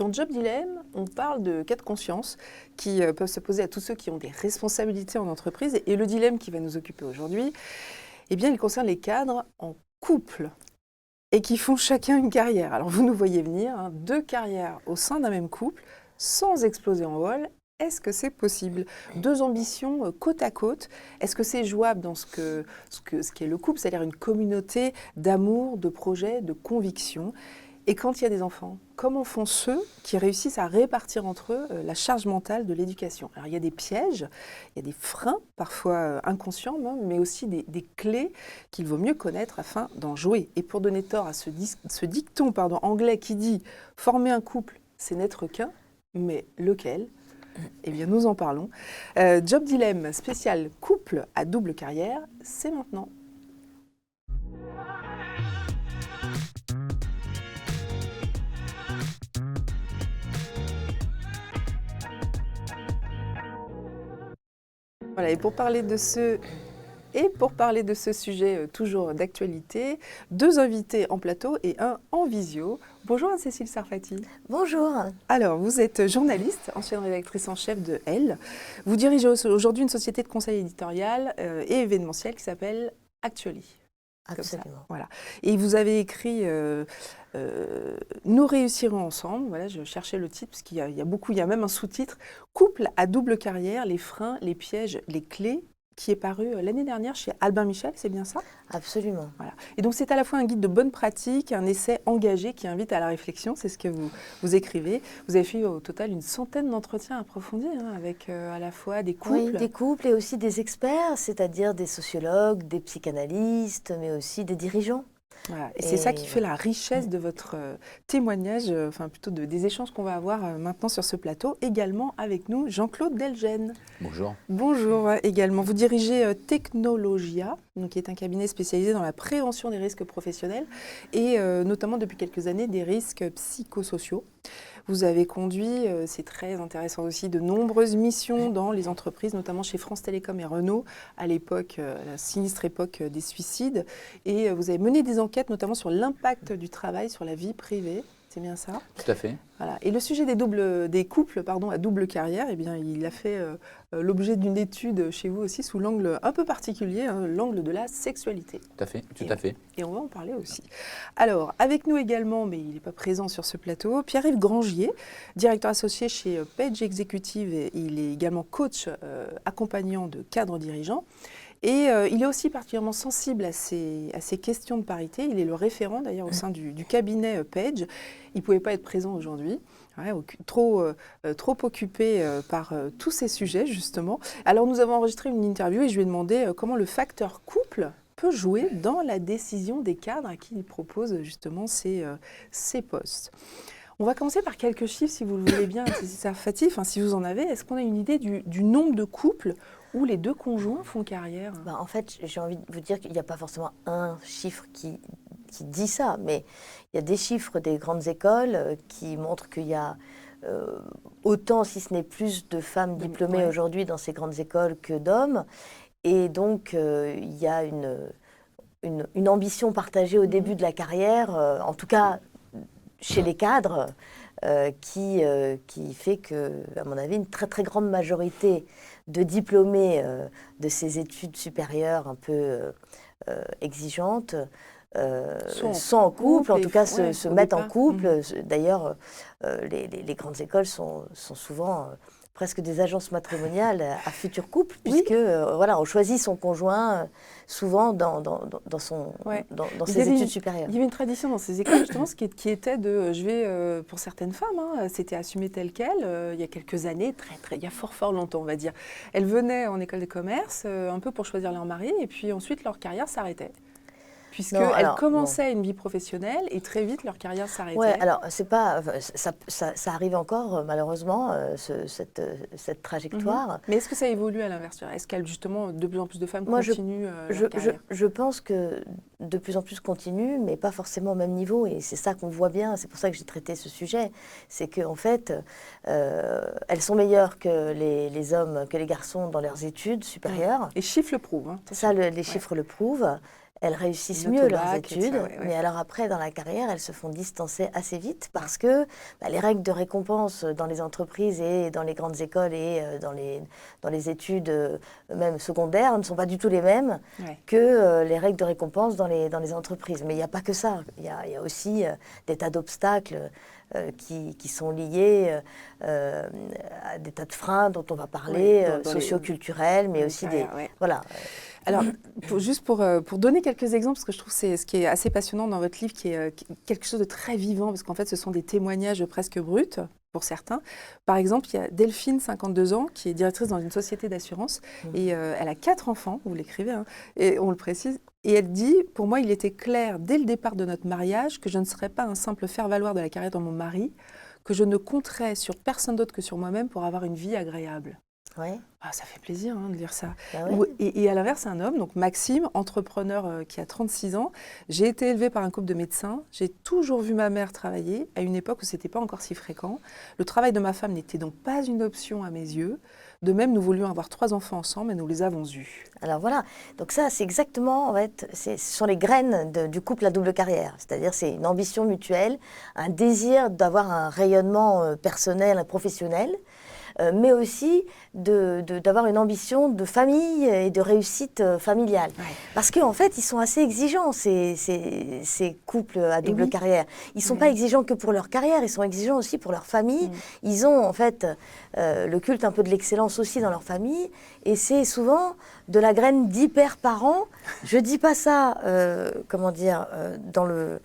Dans Job Dilemme, on parle de cas de conscience qui peuvent se poser à tous ceux qui ont des responsabilités en entreprise. Et le dilemme qui va nous occuper aujourd'hui, eh bien, il concerne les cadres en couple et qui font chacun une carrière. Alors, vous nous voyez venir, hein, 2 carrières au sein d'un même couple, sans exploser en vol. Est-ce que c'est possible? 2 ambitions côte à côte. Est-ce que c'est jouable dans ce qu'est le couple, c'est-à-dire une communauté d'amour, de projets, de convictions? Et quand il y a des enfants, comment font ceux qui réussissent à répartir entre eux la charge mentale de l'éducation? Alors il y a des pièges, il y a des freins, parfois inconscients, mais aussi des clés qu'il vaut mieux connaître afin d'en jouer. Et pour donner tort à ce dicton anglais qui dit « former un couple, c'est n'être qu'un », mais lequel? Eh bien nous en parlons. Job Dilemme spécial couple à double carrière, c'est maintenant. Voilà, et pour parler de ce sujet toujours d'actualité, 2 invités en plateau et un en visio. Bonjour Anne-Cécile Sarfati. Bonjour. Alors, vous êtes journaliste, ancienne rédactrice en chef de Elle. Vous dirigez aujourd'hui une société de conseil éditorial et événementiel qui s'appelle Actually. Absolument. Voilà. Et vous avez écrit Nous réussirons ensemble. Voilà, je cherchais le titre parce qu'il y a même un sous-titre. Couple à double carrière, les freins, les pièges, les clés, qui est paru l'année dernière chez Albin Michel, c'est bien ça? Absolument. Voilà. Et donc c'est à la fois un guide de bonne pratique, un essai engagé qui invite à la réflexion, c'est ce que vous écrivez. Vous avez fait au total une centaine d'entretiens approfondis avec à la fois des couples. Oui, des couples et aussi des experts, c'est-à-dire des sociologues, des psychanalystes, mais aussi des dirigeants. Voilà. Et c'est ça qui fait la richesse de votre témoignage, enfin plutôt des échanges qu'on va avoir maintenant sur ce plateau. Également avec nous, Jean-Claude Delgène. Bonjour. Bonjour également. Vous dirigez Technologia, qui est un cabinet spécialisé dans la prévention des risques professionnels et notamment depuis quelques années des risques psychosociaux. Vous avez conduit, c'est très intéressant aussi, de nombreuses missions dans les entreprises, notamment chez France Télécom et Renault, à l'époque, la sinistre époque des suicides. Et vous avez mené des enquêtes, notamment sur l'impact du travail sur la vie privée. C'est bien ça? Tout à fait. Voilà. Et le sujet des couples à double carrière, eh bien, il a fait l'objet d'une étude chez vous aussi sous l'angle un peu particulier, l'angle de la sexualité. Tout à fait, tout à fait. Et on va en parler aussi. Alors, avec nous également, mais il n'est pas présent sur ce plateau, Pierre-Yves Grangier, directeur associé chez Page Executive. Et il est également coach accompagnant de cadres dirigeants. Et il est aussi particulièrement sensible à ces questions de parité. Il est le référent d'ailleurs au sein du cabinet Page. Il ne pouvait pas être présent aujourd'hui, trop occupé par tous ces sujets justement. Alors nous avons enregistré une interview et je lui ai demandé comment le facteur couple peut jouer dans la décision des cadres à qui il propose justement ces postes. On va commencer par quelques chiffres si vous le voulez bien, Sarfati, si vous en avez. Est-ce qu'on a une idée du nombre de couples où les 2 conjoints font carrière? En fait, j'ai envie de vous dire qu'il n'y a pas forcément un chiffre qui dit ça, mais il y a des chiffres des grandes écoles qui montrent qu'il y a autant, si ce n'est plus, de femmes diplômées aujourd'hui dans ces grandes écoles que d'hommes. Et donc, il y a une ambition partagée au début de la carrière, en tout cas chez les cadres, qui fait que, à mon avis, une très très grande majorité de diplômés de ces études supérieures un peu exigeantes sont en couple, en tout cas se mettent en couple. D'ailleurs, les grandes écoles sont souvent presque des agences matrimoniales à futurs couples, puisque on choisit son conjoint souvent dans ses études supérieures. Il y avait une tradition dans ces écoles justement qui était de, pour certaines femmes, c'était assumé tel quel, il y a quelques années, il y a fort longtemps on va dire. Elles venaient en école de commerce un peu pour choisir leur mari et puis ensuite leur carrière s'arrêtait. Puisqu'elles commençaient une vie professionnelle et très vite leur carrière s'arrêtait. Oui, alors c'est pas, ça arrive encore malheureusement, cette trajectoire. Mais est-ce que ça évolue à l'inverse? Est-ce qu'il y a justement de plus en plus de femmes continuent leur carrière? Je pense que de plus en plus continuent, mais pas forcément au même niveau. Et c'est ça qu'on voit bien, c'est pour ça que j'ai traité ce sujet. C'est qu'en fait, elles sont meilleures que les hommes, que les garçons dans leurs études supérieures. Les chiffres le prouvent. Ça, les chiffres le prouvent. elles réussissent Note mieux au leurs bac, et études, ça, ouais, ouais. mais alors après, dans la carrière, elles se font distancer assez vite parce que les règles de récompense dans les entreprises et dans les grandes écoles et dans les études même secondaires ne sont pas du tout les mêmes Ouais. que les règles de récompense dans les entreprises. Mais il n'y a pas que ça. Il y a aussi des tas d'obstacles qui sont liés à des tas de freins dont on va parler, Oui, dans les socio-culturels, mais aussi des... carrières, ouais. Voilà. Alors, juste pour donner quelques exemples, parce que je trouve que c'est ce qui est assez passionnant dans votre livre, qui est quelque chose de très vivant, parce qu'en fait, ce sont des témoignages presque bruts, pour certains. Par exemple, il y a Delphine, 52 ans, qui est directrice dans une société d'assurance, et elle a 4 enfants, vous l'écrivez, hein, et on le précise, et elle dit « Pour moi, il était clair, dès le départ de notre mariage, que je ne serais pas un simple faire-valoir de la carrière de mon mari, que je ne compterais sur personne d'autre que sur moi-même pour avoir une vie agréable. » Ouais. Ah, ça fait plaisir de lire ça. Bah ouais. Et à l'inverse, un homme, donc Maxime, entrepreneur qui a 36 ans. J'ai été élevé par un couple de médecins. J'ai toujours vu ma mère travailler à une époque où ce n'était pas encore si fréquent. Le travail de ma femme n'était donc pas une option à mes yeux. De même, nous voulions avoir 3 enfants ensemble et nous les avons eus. Alors voilà, donc ça c'est exactement, en fait, ce sont les graines du couple à double carrière. C'est-à-dire c'est une ambition mutuelle, un désir d'avoir un rayonnement personnel et professionnel, mais aussi d'avoir une ambition de famille et de réussite familiale. Ouais. Parce qu'en fait, ils sont assez exigeants, ces couples à double carrière. Ils ne sont pas exigeants que pour leur carrière, ils sont exigeants aussi pour leur famille. Ils ont en fait le culte un peu de l'excellence aussi dans leur famille. Et c'est souvent de la graine d'hyper-parents. Je ne dis pas ça, comment dire, dans le...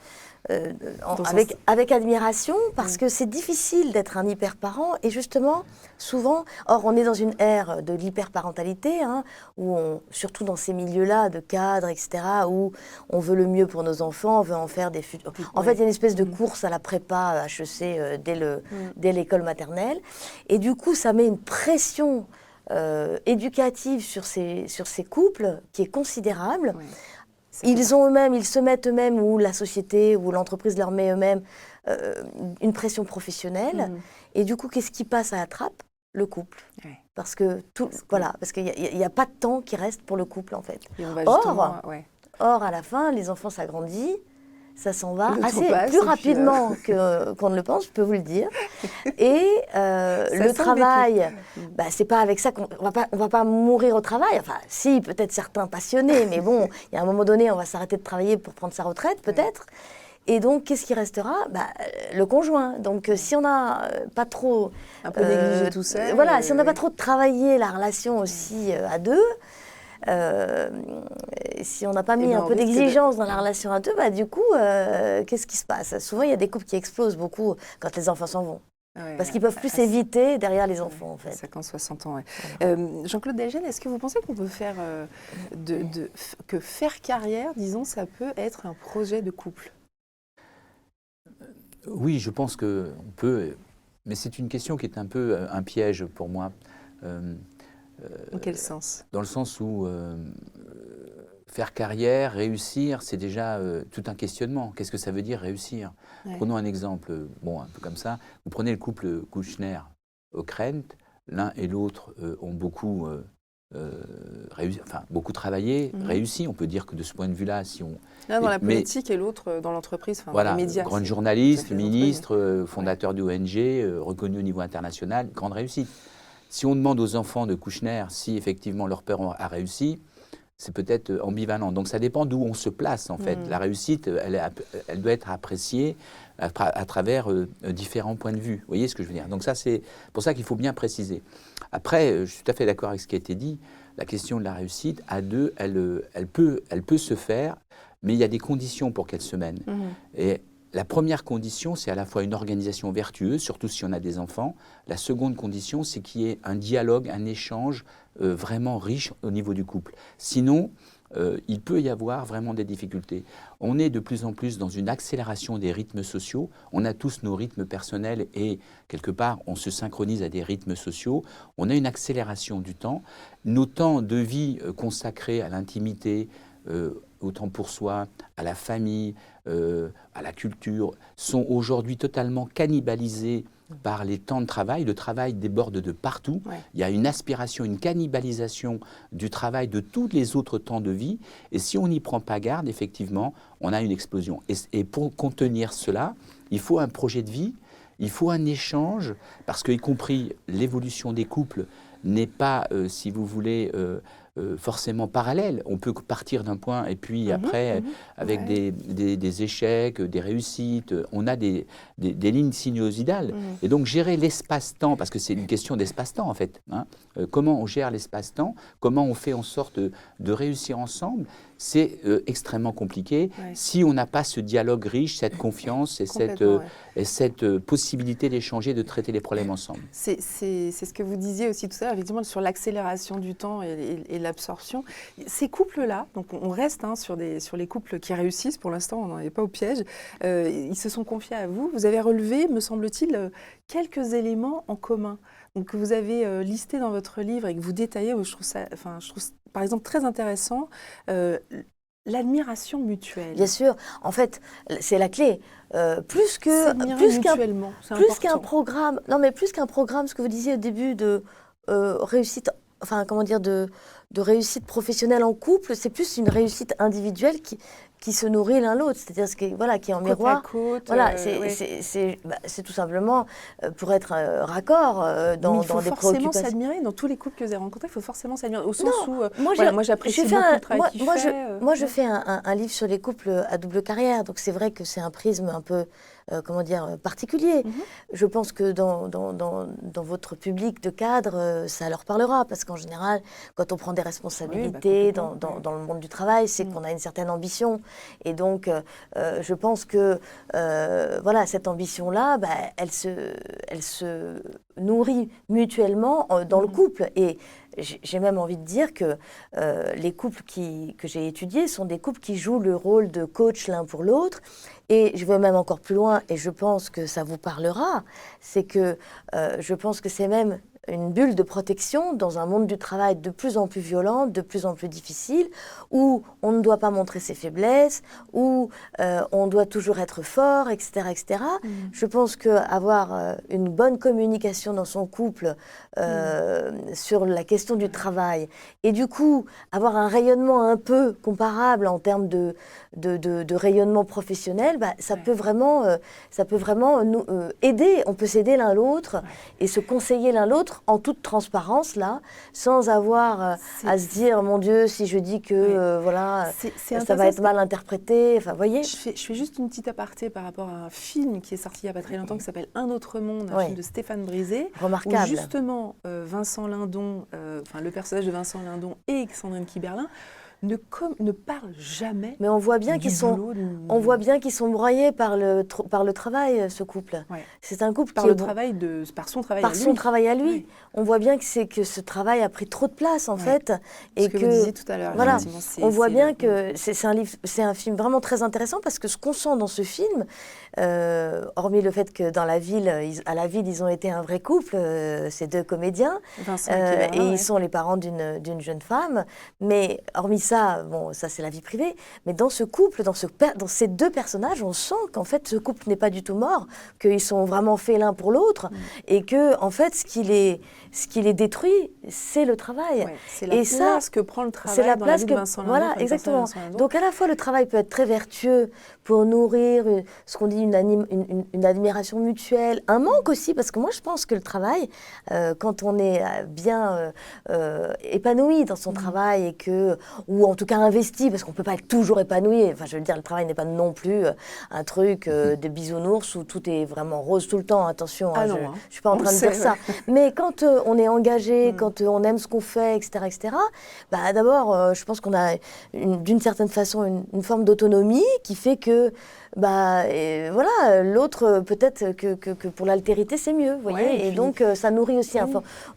avec admiration, parce que c'est difficile d'être un hyper-parent, et justement, souvent, or on est dans une ère de l'hyper-parentalité, hein, où surtout dans ces milieux-là, de cadres, etc., où on veut le mieux pour nos enfants, on veut en faire des futurs... En fait, il y a une espèce de course à la prépa HEC dès l'école maternelle, et du coup, ça met une pression éducative sur ces couples qui est considérable. Ouais. Ils se mettent eux-mêmes, ou la société, ou l'entreprise leur met eux-mêmes une pression professionnelle. Et du coup, qu'est-ce qui passe à la trappe? Le couple. Ouais. Parce que parce qu'il n'y a pas de temps qui reste pour le couple, en fait. Et on va justement, Or, à la fin, les enfants s'agrandissent, ça s'en va passe, plus rapidement qu'on ne le pense, je peux vous le dire. Et le travail, c'est pas avec ça qu'on va pas mourir au travail. Enfin, si, peut-être certains passionnés, mais bon, il y a un moment donné, on va s'arrêter de travailler pour prendre sa retraite, peut-être. Et donc, qu'est-ce qui restera? Le conjoint. Donc, si on n'a pas trop... Un peu négligé tout ça. Voilà, si on n'a pas trop travaillé la relation aussi à deux, si on n'a pas mis un peu d'exigence dans la relation à deux, du coup, qu'est-ce qui se passe? Souvent, il y a des couples qui explosent beaucoup quand les enfants s'en vont. Parce qu'ils ne peuvent plus s'éviter derrière les enfants, en fait. 50-60 ans, voilà. Jean-Claude Delgenne, est-ce que vous pensez qu'on peut faire que faire carrière, disons, ça peut être un projet de couple? Oui, je pense qu'on peut, mais c'est une question qui est un peu un piège pour moi. Dans quel sens? Dans le sens où faire carrière, réussir, c'est déjà tout un questionnement. Qu'est-ce que ça veut dire réussir? Prenons un exemple, un peu comme ça. Vous prenez le couple Kouchner-Ockrent, l'un et l'autre ont beaucoup beaucoup travaillé, réussi. On peut dire que de ce point de vue-là, si on... L'un dans la politique et l'autre dans l'entreprise, voilà, dans les médias. Grande journaliste, ministre, fondateur de ONG, reconnu au niveau international, grande réussite. Si on demande aux enfants de Kouchner si effectivement leur père a réussi, c'est peut-être ambivalent. Donc ça dépend d'où on se place en fait. La réussite, elle doit être appréciée à travers différents points de vue. Vous voyez ce que je veux dire? Donc ça, c'est pour ça qu'il faut bien préciser. Après, je suis tout à fait d'accord avec ce qui a été dit. La question de la réussite, à deux, elle peut se faire, mais il y a des conditions pour qu'elle se mène. Et la première condition, c'est à la fois une organisation vertueuse, surtout si on a des enfants. La seconde condition, c'est qu'il y ait un dialogue, un échange vraiment riche au niveau du couple. Sinon, il peut y avoir vraiment des difficultés. On est de plus en plus dans une accélération des rythmes sociaux. On a tous nos rythmes personnels et quelque part, on se synchronise à des rythmes sociaux. On a une accélération du temps. Nos temps de vie consacrés à l'intimité, au temps pour soi, à la famille, à la culture, sont aujourd'hui totalement cannibalisés par les temps de travail. Le travail déborde de partout. Ouais. Il y a une aspiration, une cannibalisation du travail de tous les autres temps de vie. Et si on n'y prend pas garde, effectivement, on a une explosion. Et pour contenir cela, il faut un projet de vie, il faut un échange, parce que, y compris l'évolution des couples, n'est pas, si vous voulez, forcément parallèle. On peut partir d'un point et puis après, avec ouais. des échecs, des réussites, on a des lignes sinusoïdales. Et donc gérer l'espace-temps, parce que c'est une question d'espace-temps en fait. Hein. Comment on gère l'espace-temps, comment on fait en sorte de réussir ensemble, c'est extrêmement compliqué Ouais. si on n'a pas ce dialogue riche, cette confiance Complètement, ouais. et cette possibilité d'échanger, de traiter les problèmes ensemble. C'est ce que vous disiez aussi tout à l'heure, effectivement, sur l'accélération du temps et l'absorption. Ces couples-là, donc on reste sur les couples qui réussissent, pour l'instant, on n'en est pas au piège, ils se sont confiés à vous. Vous avez relevé, me semble-t-il, quelques éléments en commun donc, que vous avez listés dans votre livre et que vous détaillez. Je trouve ça, par exemple, très intéressant. L'admiration mutuelle. Bien sûr, en fait, c'est la clé. Plus qu'un programme, non mais plus qu'un programme, ce que vous disiez au début de réussite, enfin comment dire, de réussite professionnelle en couple, c'est plus une réussite individuelle qui se nourrit l'un l'autre, c'est-à-dire qui est en miroir. Côte, voilà, ouais. c'est tout simplement pour être raccord dans des préoccupations. Il faut forcément s'admirer. Dans tous les couples que vous avez rencontrés, il faut forcément s'admirer. Au sens où, moi j'apprécie beaucoup le travail qu'il fait. Moi, je fais un livre sur les couples à double carrière, donc c'est vrai que c'est un prisme un peu, particulier. Je pense que dans votre public de cadres, ça leur parlera, parce qu'en général, quand on prend des responsabilités dans le monde du travail, c'est qu'on a une certaine ambition. Et donc, je pense que cette ambition-là, elle se nourrit mutuellement dans le couple. Et j'ai même envie de dire que les couples que j'ai étudiés sont des couples qui jouent le rôle de coach l'un pour l'autre. Et je vais même encore plus loin, et je pense que ça vous parlera, c'est que je pense que c'est même une bulle de protection dans un monde du travail de plus en plus violent, de plus en plus difficile, où on ne doit pas montrer ses faiblesses, où on doit toujours être fort, etc. etc. Je pense qu'avoir une bonne communication dans son couple sur la question du travail, et du coup avoir un rayonnement un peu comparable en termes de rayonnement professionnel, ça peut vraiment nous aider. On peut s'aider l'un l'autre et se conseiller l'un l'autre en toute transparence, là, sans avoir à se dire, mon Dieu, si je dis que ça va être mal interprété. Enfin, voyez. Je fais juste une petite aparté par rapport à un film qui est sorti il n'y a pas très longtemps, qui s'appelle Un autre monde, un film de Stéphane Brisé. Remarquable. Où justement, Vincent Lindon, le personnage de Vincent Lindon et Sandrine Kiberlin, ne parlent jamais. Mais on voit bien qu'ils sont broyés par le travail, ce couple. Ouais. C'est un couple par qui par son travail par à lui. son travail à lui. Ouais. On voit bien que ce travail a pris trop de place en fait, et ce que vous disiez tout à l'heure. Voilà, on voit bien que c'est un film vraiment très intéressant, parce que ce qu'on sent dans ce film, hormis le fait que à la ville, ils ont été un vrai couple, ces deux comédiens, et ils sont les parents d'une jeune femme, mais hormis ça, ça c'est la vie privée, mais dans ce couple, dans ces deux personnages, on sent qu'en fait ce couple n'est pas du tout mort, qu'ils sont vraiment faits l'un pour l'autre, et que en fait ce qui les détruit, c'est le travail. Ouais, c'est la place que prend le travail dans la vie de Vincent Lindon. Voilà, exactement. Donc à la fois le travail peut être très vertueux pour nourrir ce qu'on dit une admiration mutuelle, un manque aussi, parce que moi je pense que le travail, quand on est bien épanoui dans son travail, ou en tout cas investi, parce qu'on ne peut pas être toujours épanoui, enfin je veux dire, le travail n'est pas non plus un truc de bisounours où tout est vraiment rose tout le temps, attention, je ne suis pas en train de dire ça. Mais quand on est engagé, quand on aime ce qu'on fait, etc., d'abord, je pense qu'on a d'une certaine façon une forme d'autonomie qui fait que l'autre, peut-être que pour l'altérité, c'est mieux, vous voyez. Et donc, ça nourrit aussi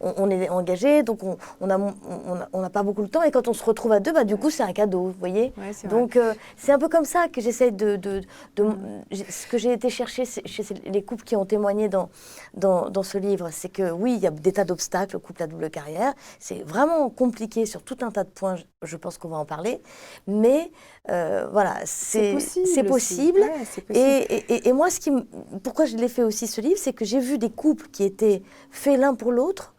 on est engagé, donc on n'a pas beaucoup de temps, et quand on se retrouve à deux, du coup, c'est un cadeau, vous voyez. Ouais, donc, c'est un peu comme ça que j'essaie ce que j'ai été chercher chez les couples qui ont témoigné dans ce livre, c'est que oui, il y a des tas d'obstacles au couple à double carrière, c'est vraiment compliqué sur tout un tas de points, je pense qu'on va en parler, mais c'est possible, Ouais, c'est possible. Et moi, pourquoi je l'ai fait aussi ce livre, c'est que j'ai vu des couples qui étaient faits l'un pour l'autre,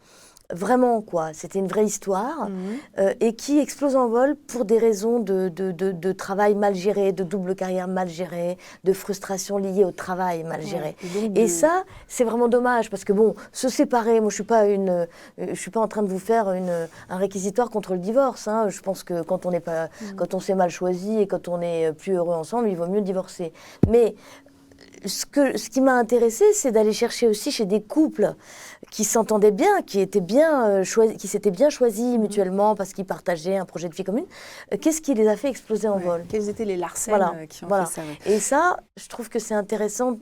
vraiment quoi, c'était une vraie histoire, et qui explosent en vol pour des raisons de travail mal géré, de double carrière mal gérée, de frustration liée au travail mal géré. Et ça, c'est vraiment dommage, parce que bon, se séparer, moi je suis pas en train de vous faire un réquisitoire contre le divorce, hein. Je pense que quand on s'est mal choisi et quand on est plus heureux ensemble, il vaut mieux divorcer. Mais ce qui m'a intéressée, c'est d'aller chercher aussi chez des couples qui s'entendaient bien, qui s'étaient bien choisis mutuellement parce qu'ils partageaient un projet de vie commune. Qu'est-ce qui les a fait exploser en vol? Quels étaient les Larsen qui ont fait ça? Et ça, je trouve que c'est intéressant.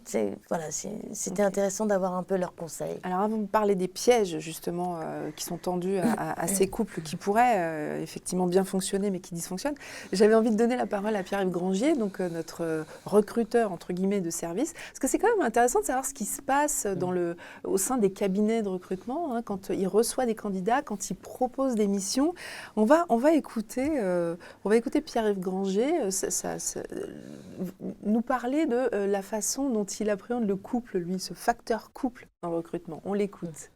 C'était intéressant d'avoir un peu leurs conseils. Alors, avant de parler des pièges, justement, qui sont tendus à ces couples qui pourraient effectivement bien fonctionner, mais qui dysfonctionnent, j'avais envie de donner la parole à Pierre-Yves Grangier, donc notre recruteur, entre guillemets, de service. Parce que c'est quand même intéressant de savoir ce qui se passe au sein des cabinets de recrutement, hein, quand il reçoit des candidats, quand il propose des missions. On va écouter Pierre-Yves Grangier nous parler de la façon dont il appréhende le couple, lui, ce facteur couple dans le recrutement. On l'écoute.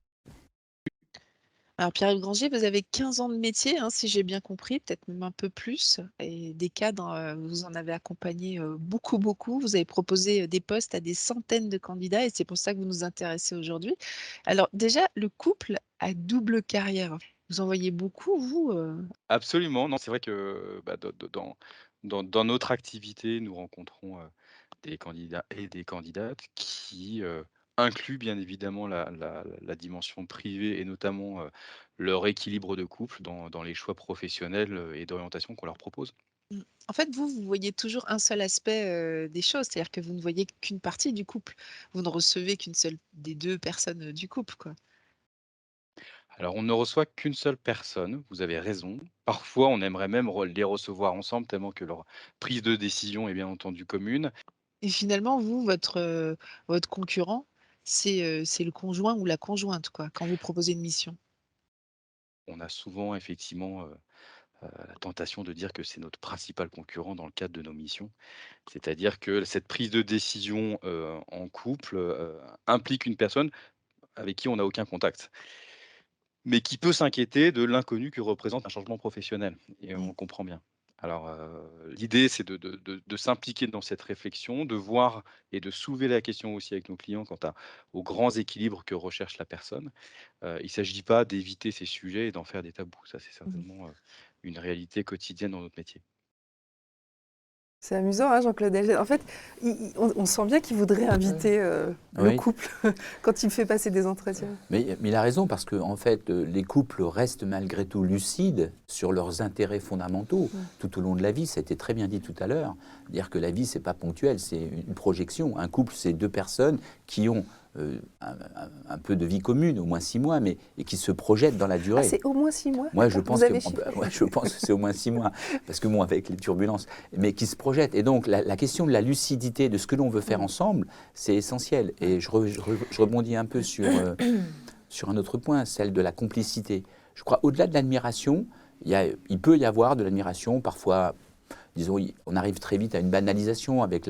Alors Pierre-Yves Grangier, vous avez 15 ans de métier, hein, si j'ai bien compris, peut-être même un peu plus. Et des cadres, vous en avez accompagné beaucoup, beaucoup. Vous avez proposé des postes à des centaines de candidats et c'est pour ça que vous nous intéressez aujourd'hui. Alors déjà, le couple à double carrière, vous en voyez beaucoup, vous Absolument, non, c'est vrai que, bah, dans notre activité, nous rencontrons, des candidats et des candidates qui, incluent bien évidemment la dimension privée et notamment, leur équilibre de couple dans les choix professionnels, et d'orientation qu'on leur propose. Mm. En fait, vous voyez toujours un seul aspect des choses, c'est-à-dire que vous ne voyez qu'une partie du couple. Vous ne recevez qu'une seule des deux personnes du couple, quoi. Alors on ne reçoit qu'une seule personne, vous avez raison. Parfois, on aimerait même les recevoir ensemble tellement que leur prise de décision est bien entendu commune. Et finalement, vous, votre concurrent, c'est le conjoint ou la conjointe, quoi, quand vous proposez une mission? On a souvent effectivement, la tentation de dire que c'est notre principal concurrent dans le cadre de nos missions. C'est-à-dire que cette prise de décision, en couple, implique une personne avec qui on n'a aucun contact, mais qui peut s'inquiéter de l'inconnu que représente un changement professionnel et Mmh. on comprend bien. Alors, l'idée, c'est de s'impliquer dans cette réflexion, de voir et de soulever la question aussi avec nos clients quant aux grands équilibres que recherche la personne. Il ne s'agit pas d'éviter ces sujets et d'en faire des tabous. Ça, c'est Mmh. certainement, une réalité quotidienne dans notre métier. C'est amusant, hein, Jean-Claude Algel. En fait, on sent bien qu'il voudrait inviter le Oui. couple quand il fait passer des entretiens. Mais il a raison, parce que en fait, les couples restent malgré tout lucides sur leurs intérêts fondamentaux tout au long de la vie. Ça a été très bien dit tout à l'heure. Dire que la vie, c'est pas ponctuel, c'est une projection. Un couple, c'est deux personnes qui ont un peu de vie commune, au moins 6 mois, mais et qui se projettent dans la Ah, durée. c'est au moins 6 mois? Moi, je Vous pense avez que, chiffré? ouais, je pense que c'est au moins 6 mois, parce que bon, avec les turbulences, mais qui se projettent. Et donc, la question de la lucidité de ce que l'on veut faire ensemble, c'est essentiel. Et je rebondis un peu sur un autre point, celle de la complicité. Je crois, au-delà de l'admiration, il peut y avoir de l'admiration, parfois. Disons, on arrive très vite à une banalisation avec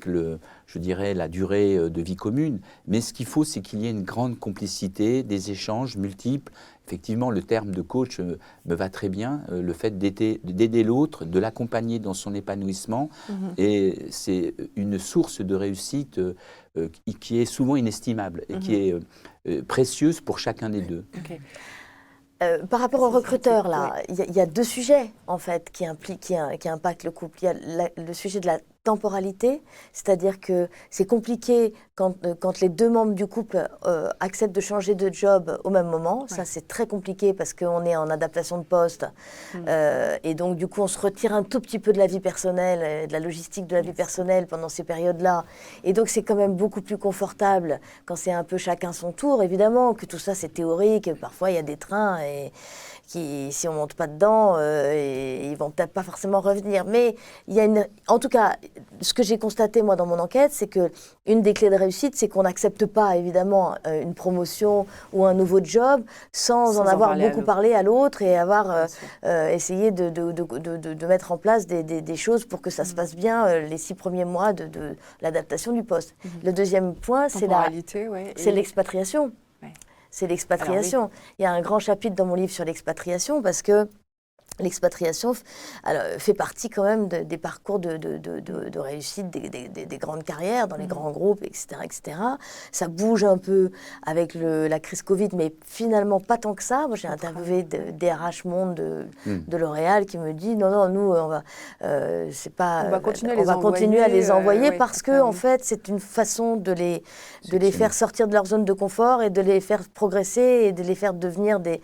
je dirais, la durée de vie commune. Mais ce qu'il faut, c'est qu'il y ait une grande complicité, des échanges multiples. Effectivement, le terme de coach me va très bien. Le fait d'aider l'autre, de l'accompagner dans son épanouissement. Et c'est une source de réussite qui est souvent inestimable et qui est précieuse pour chacun des deux. Okay. Par rapport aux recruteurs, là, il y a deux sujets en fait qui impactent le couple. Il y a le sujet de la temporalité, c'est-à-dire que c'est compliqué quand les deux membres du couple acceptent de changer de job au même moment. Ça, c'est très compliqué parce qu'on est en adaptation de poste. Et donc, du coup, on se retire un tout petit peu de la vie personnelle, de la logistique de la vie personnelle pendant ces périodes-là. Et donc, c'est quand même beaucoup plus confortable quand c'est un peu chacun son tour. Évidemment que tout ça, c'est théorique. Parfois, il y a des trains qui, si on ne monte pas dedans, ils ne vont peut-être pas forcément revenir. Mais il y a en tout cas, ce que j'ai constaté, moi, dans mon enquête, c'est qu'une des clés de réussite, c'est qu'on n'accepte pas, évidemment, une promotion ou un nouveau job sans en avoir beaucoup parlé à l'autre et avoir essayé de mettre en place des choses pour que ça se passe bien les 6 premiers mois de l'adaptation du poste. Le deuxième point, c'est l'expatriation. Ouais. C'est l'expatriation. Alors, oui. Il y a un grand chapitre dans mon livre sur l'expatriation parce que l'expatriation fait partie quand même des parcours de réussite des grandes carrières dans les grands groupes, etc., etc. Ça bouge un peu avec la crise Covid, mais finalement pas tant que ça. Moi, j'ai interviewé des RH Monde de L'Oréal qui me dit non, nous, on va continuer à les envoyer parce que, en fait, c'est une façon de les faire sortir de leur zone de confort et de les faire progresser et de les faire devenir des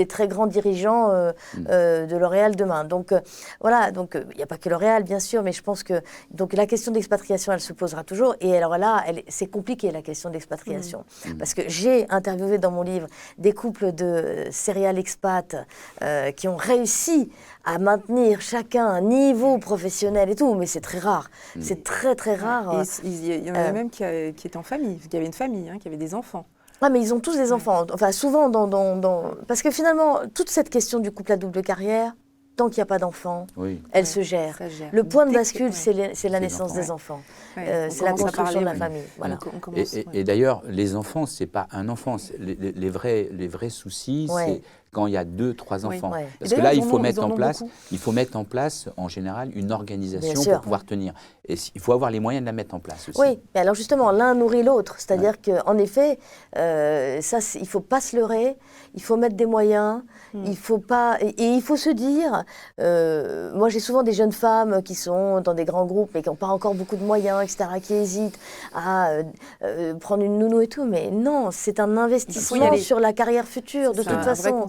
très grands dirigeants de L'Oréal demain. Donc voilà, donc il n'y a pas que L'Oréal bien sûr, mais je pense que donc la question d'expatriation, elle se posera toujours. Et alors là, c'est compliqué la question d'expatriation, parce que j'ai interviewé dans mon livre des couples de serial expats qui ont réussi à maintenir chacun un niveau professionnel et tout, mais c'est très rare. C'est très très rare. Et il y en avait même qui étaient en famille, qui avaient une famille, qui avaient des enfants. Ah, mais ils ont tous des enfants. Enfin, souvent, parce que finalement, toute cette question du couple à double carrière, tant qu'il n'y a pas d'enfants, elle se gère. Le point de bascule, c'est la naissance des enfants. C'est la construction de la famille. Voilà. Et d'ailleurs, les enfants, ce n'est pas un enfant. Les vrais soucis, c'est quand il y a 2-3 enfants. Parce que là, il faut mettre en place, en général, une organisation pour pouvoir tenir. Et il faut avoir les moyens de la mettre en place aussi. Oui, mais alors justement, l'un nourrit l'autre. C'est-à-dire qu'en effet, il ne faut pas se leurrer, il faut mettre des moyens, il faut pas... Et il faut se dire... moi, j'ai souvent des jeunes femmes qui sont dans des grands groupes mais qui n'ont pas encore beaucoup de moyens, etc., qui hésitent à prendre une nounou et tout. Mais non, c'est un investissement sur la carrière future, de toute façon.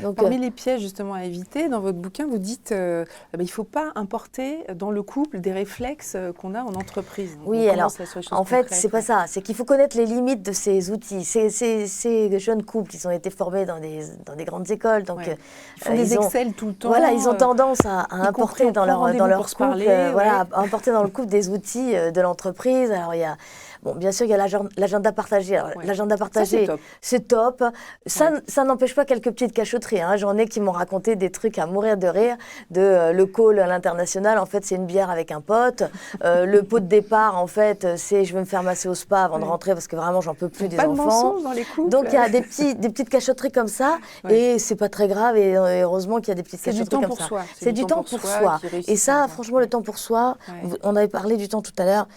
Donc, parmi les pièges justement à éviter, dans votre bouquin, vous dites il ne faut pas importer dans le couple des réflexes qu'on a en entreprise. Donc, oui, alors en fait, c'est pas ça. C'est qu'il faut connaître les limites de ces outils. Ces jeunes couples, ils ont été formés dans des grandes écoles. Donc, ils font des Excel tout le temps. Voilà, ils ont tendance à importer dans leur couple, à importer dans le couple des outils de l'entreprise. Alors, il y a... Bon, bien sûr, il y a l'agenda partagé. L'agenda partagé, c'est top. Ça n'empêche pas quelques petites cachotteries. J'en ai qui m'ont raconté des trucs à mourir de rire. Le call à l'international, en fait, c'est une bière avec un pote. Le pot de départ, en fait, c'est je vais me faire masser au spa avant de rentrer parce que vraiment, j'en peux plus des enfants. Pas de mensonges dans les couples. Donc, il y a des petites cachotteries comme ça. Et c'est pas très grave. Et heureusement qu'il y a des petites cachotteries comme ça. C'est du temps pour soi. Et ça, franchement, le temps pour soi, on avait parlé du temps tout à l'heure.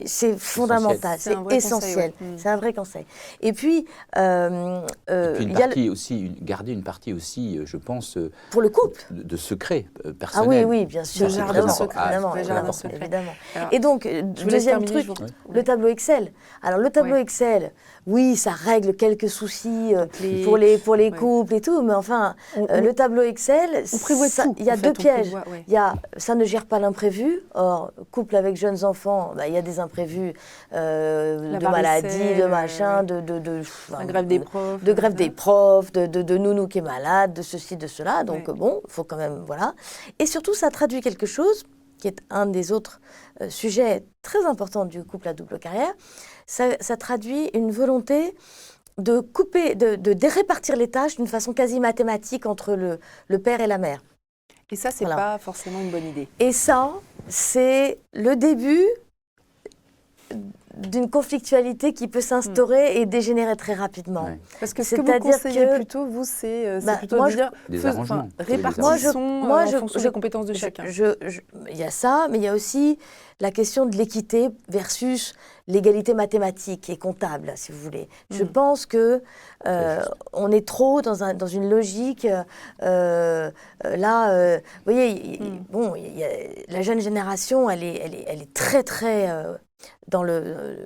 C'est fondamental, c'est essentiel, c'est un vrai conseil. Et puis, garder une partie aussi, je pense, pour le couple, de secret personnel. Ah oui, bien sûr, évidemment. Et donc, deuxième truc, le tableau Excel. Alors, le tableau Excel, oui, ça règle quelques soucis pour les couples et tout, mais enfin, le tableau Excel, il y a deux pièges. Ça ne gère pas l'imprévu. Or, couple avec jeunes enfants, il y a des imprévus de maladies, de machin, de grève des profs, de nounou qui est malade, de ceci, de cela. Donc bon, il faut quand même, voilà. Et surtout, ça traduit quelque chose qui est un des autres sujets très importants du couple à double carrière. Ça traduit une volonté de couper, de dérépartir les tâches d'une façon quasi mathématique entre le père et la mère. Et ça, c'est pas forcément une bonne idée. Et ça, c'est le début d'une conflictualité qui peut s'instaurer et dégénérer très rapidement. Parce que ce que vous conseillez plutôt, vous, c'est plutôt de dire répartissons en fonction des compétences de chacun. Il y a ça, mais il y a aussi la question de l'équité versus l'égalité mathématique et comptable, si vous voulez. Je pense que on est trop dans une logique. Vous voyez, la jeune génération, elle est très très dans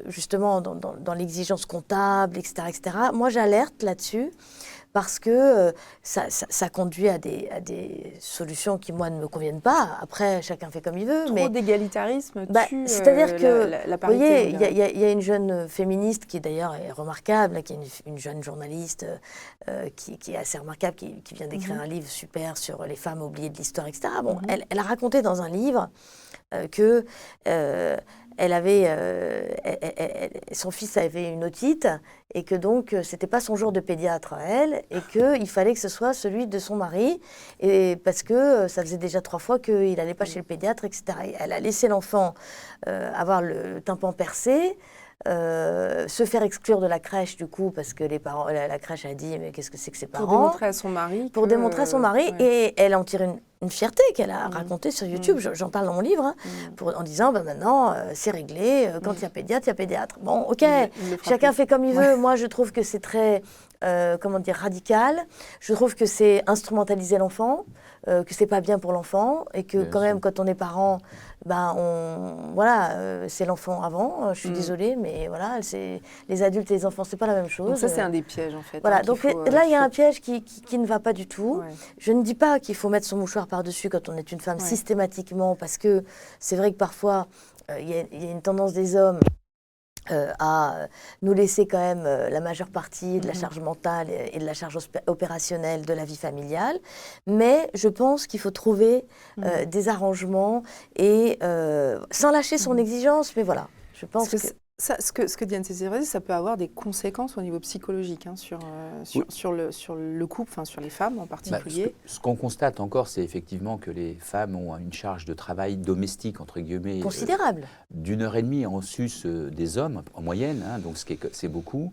justement dans l'exigence comptable, etc., etc. Moi, j'alerte là-dessus parce que ça conduit à des solutions qui, moi, ne me conviennent pas. Après, chacun fait comme il veut. Trop d'égalitarisme tue c'est-à-dire que, la vous parité. voyez, on dirait. il y a une jeune féministe qui, d'ailleurs, est remarquable, qui est une jeune journaliste qui est assez remarquable, qui vient d'écrire un livre super sur les femmes oubliées de l'histoire, etc. Bon, elle a raconté dans un livre que elle avait, son fils avait une otite et que donc c'était pas son jour de pédiatre à elle et qu'il fallait que ce soit celui de son mari et parce que ça faisait déjà 3 fois qu'il n'allait pas chez le pédiatre, etc. Et elle a laissé l'enfant avoir le tympan percé. Se faire exclure de la crèche du coup parce que les parents, la crèche a dit mais qu'est-ce que c'est que ces parents, Pour démontrer à son mari. Pour démontrer à son mari et elle en tire une fierté qu'elle a Mmh. racontée sur YouTube. J'en parle dans mon livre en disant maintenant c'est réglé, quand il y a pédiatre, il y a pédiatre. Bon, ok, chacun fait comme il veut. Moi je trouve que c'est très comment dire, radical. Je trouve que c'est instrumentaliser l'enfant, que c'est pas bien pour l'enfant et que quand même quand on est parent, c'est l'enfant avant. Je suis désolée, mais voilà, c'est les adultes et les enfants, c'est pas la même chose. Donc ça c'est un des pièges en fait. Voilà, hein, donc faut, là il y a un piège qui ne va pas du tout. Ouais. Je ne dis pas qu'il faut mettre son mouchoir par-dessus quand on est une femme systématiquement, parce que c'est vrai que parfois il y a une tendance des hommes à nous laisser quand même la majeure partie de la charge mentale et de la charge opérationnelle de la vie familiale. Mais je pense qu'il faut trouver des arrangements et sans lâcher son exigence, mais voilà, je pense que... Ce que dit Anne-Cécile Reyes, ça peut avoir des conséquences au niveau psychologique sur le couple, enfin sur les femmes en particulier. Ce qu'on constate encore, c'est effectivement que les femmes ont une charge de travail domestique, entre guillemets, considérable. d'1h30 en sus des hommes, en moyenne, hein, donc c'est beaucoup.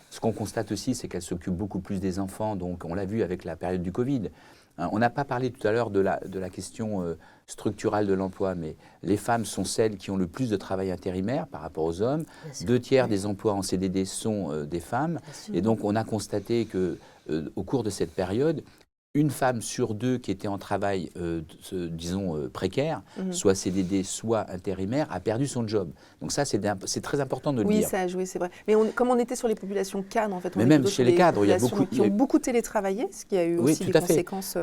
Ce qu'on constate aussi, c'est qu'elles s'occupent beaucoup plus des enfants, donc on l'a vu avec la période du Covid. On n'a pas parlé tout à l'heure de la question structurelle de l'emploi, mais les femmes sont celles qui ont le plus de travail intérimaire par rapport aux hommes. 2/3 des emplois en CDD sont des femmes. Et donc, on a constaté qu'au cours de cette période, une femme sur 2 qui était en travail, disons, précaire, soit CDD, soit intérimaire, a perdu son job. Donc ça, c'est très important de le dire. Oui, ça a joué, c'est vrai. Mais comme on était sur les populations cadres, en fait, on mais est même plutôt chez sur les cadres, il y a beaucoup qui ont beaucoup télétravaillé, ce qui a eu aussi des conséquences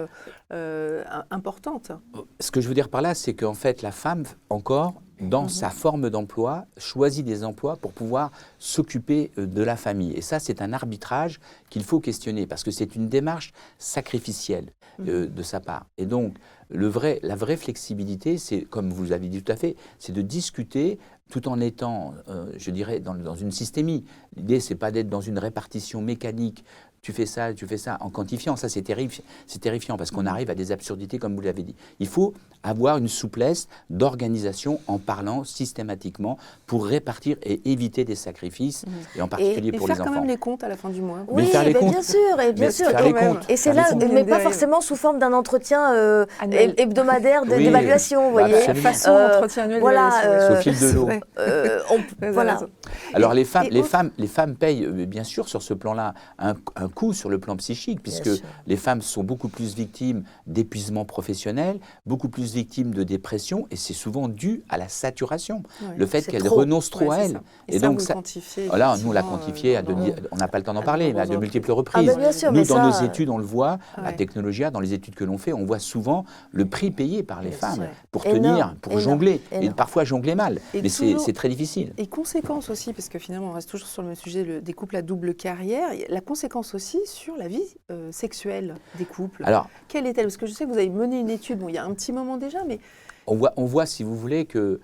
importantes. Ce que je veux dire par là, c'est qu'en fait, la femme, encore, dans sa forme d'emploi, choisit des emplois pour pouvoir s'occuper de la famille. Et ça, c'est un arbitrage qu'il faut questionner, parce que c'est une démarche sacrificielle de sa part. Et donc, la vraie flexibilité, c'est, comme vous l'avez dit tout à fait, c'est de discuter tout en étant, je dirais, dans une systémie. L'idée, c'est pas d'être dans une répartition mécanique. Tu fais ça, en quantifiant. Ça, c'est terrifiant parce qu'on arrive à des absurdités, comme vous l'avez dit. Il faut avoir une souplesse d'organisation en parlant systématiquement pour répartir et éviter des sacrifices, et en particulier pour les enfants. Et faire quand même les comptes à la fin du mois. Oui, bien sûr, et bien sûr. Et c'est là, mais pas forcément sous forme d'un entretien hebdomadaire d'évaluation, vous voyez. Façon d'entretien annuel d'évaluation. Au fil de l'eau. Voilà. Alors les femmes payent bien sûr sur ce plan-là un coût sur le plan psychique, puisque les femmes sont beaucoup plus victimes d'épuisement professionnel, beaucoup plus victimes de dépression, et c'est souvent dû à la saturation, le fait qu'elles renoncent trop à elles. Et donc ça, voilà, nous on l'a quantifié, on n'a pas le temps d'en parler, mais à de multiples reprises. Nous, dans nos études, on le voit, à Technologia, dans les études que l'on fait, on voit souvent le prix payé par les femmes pour tenir, pour jongler, et parfois jongler mal, mais c'est très difficile. Et conséquence aussi, parce que finalement on reste toujours sur le sujet des couples à double carrière, la conséquence aussi sur la vie sexuelle des couples. Alors, quelle est-elle? Parce que je sais que vous avez mené une étude, il y a un petit moment déjà, mais... On voit, si vous voulez, que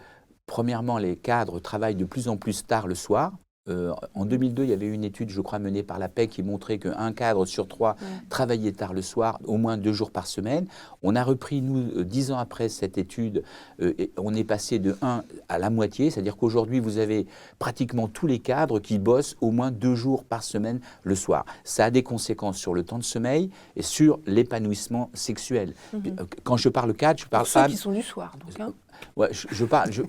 premièrement, les cadres travaillent de plus en plus tard le soir. En 2002, il y avait une étude, je crois, menée par la PEC qui montrait qu'un cadre sur 3 travaillait tard le soir, au moins 2 jours par semaine. On a repris, nous, 10 ans après cette étude, et on est passé de 1 à la moitié, c'est-à-dire qu'aujourd'hui, vous avez pratiquement tous les cadres qui bossent au moins 2 jours par semaine le soir. Ça a des conséquences sur le temps de sommeil et sur l'épanouissement sexuel. Quand je parle cadre, je parle femmes. Ceux qui sont du soir, donc. Hein. Ouais,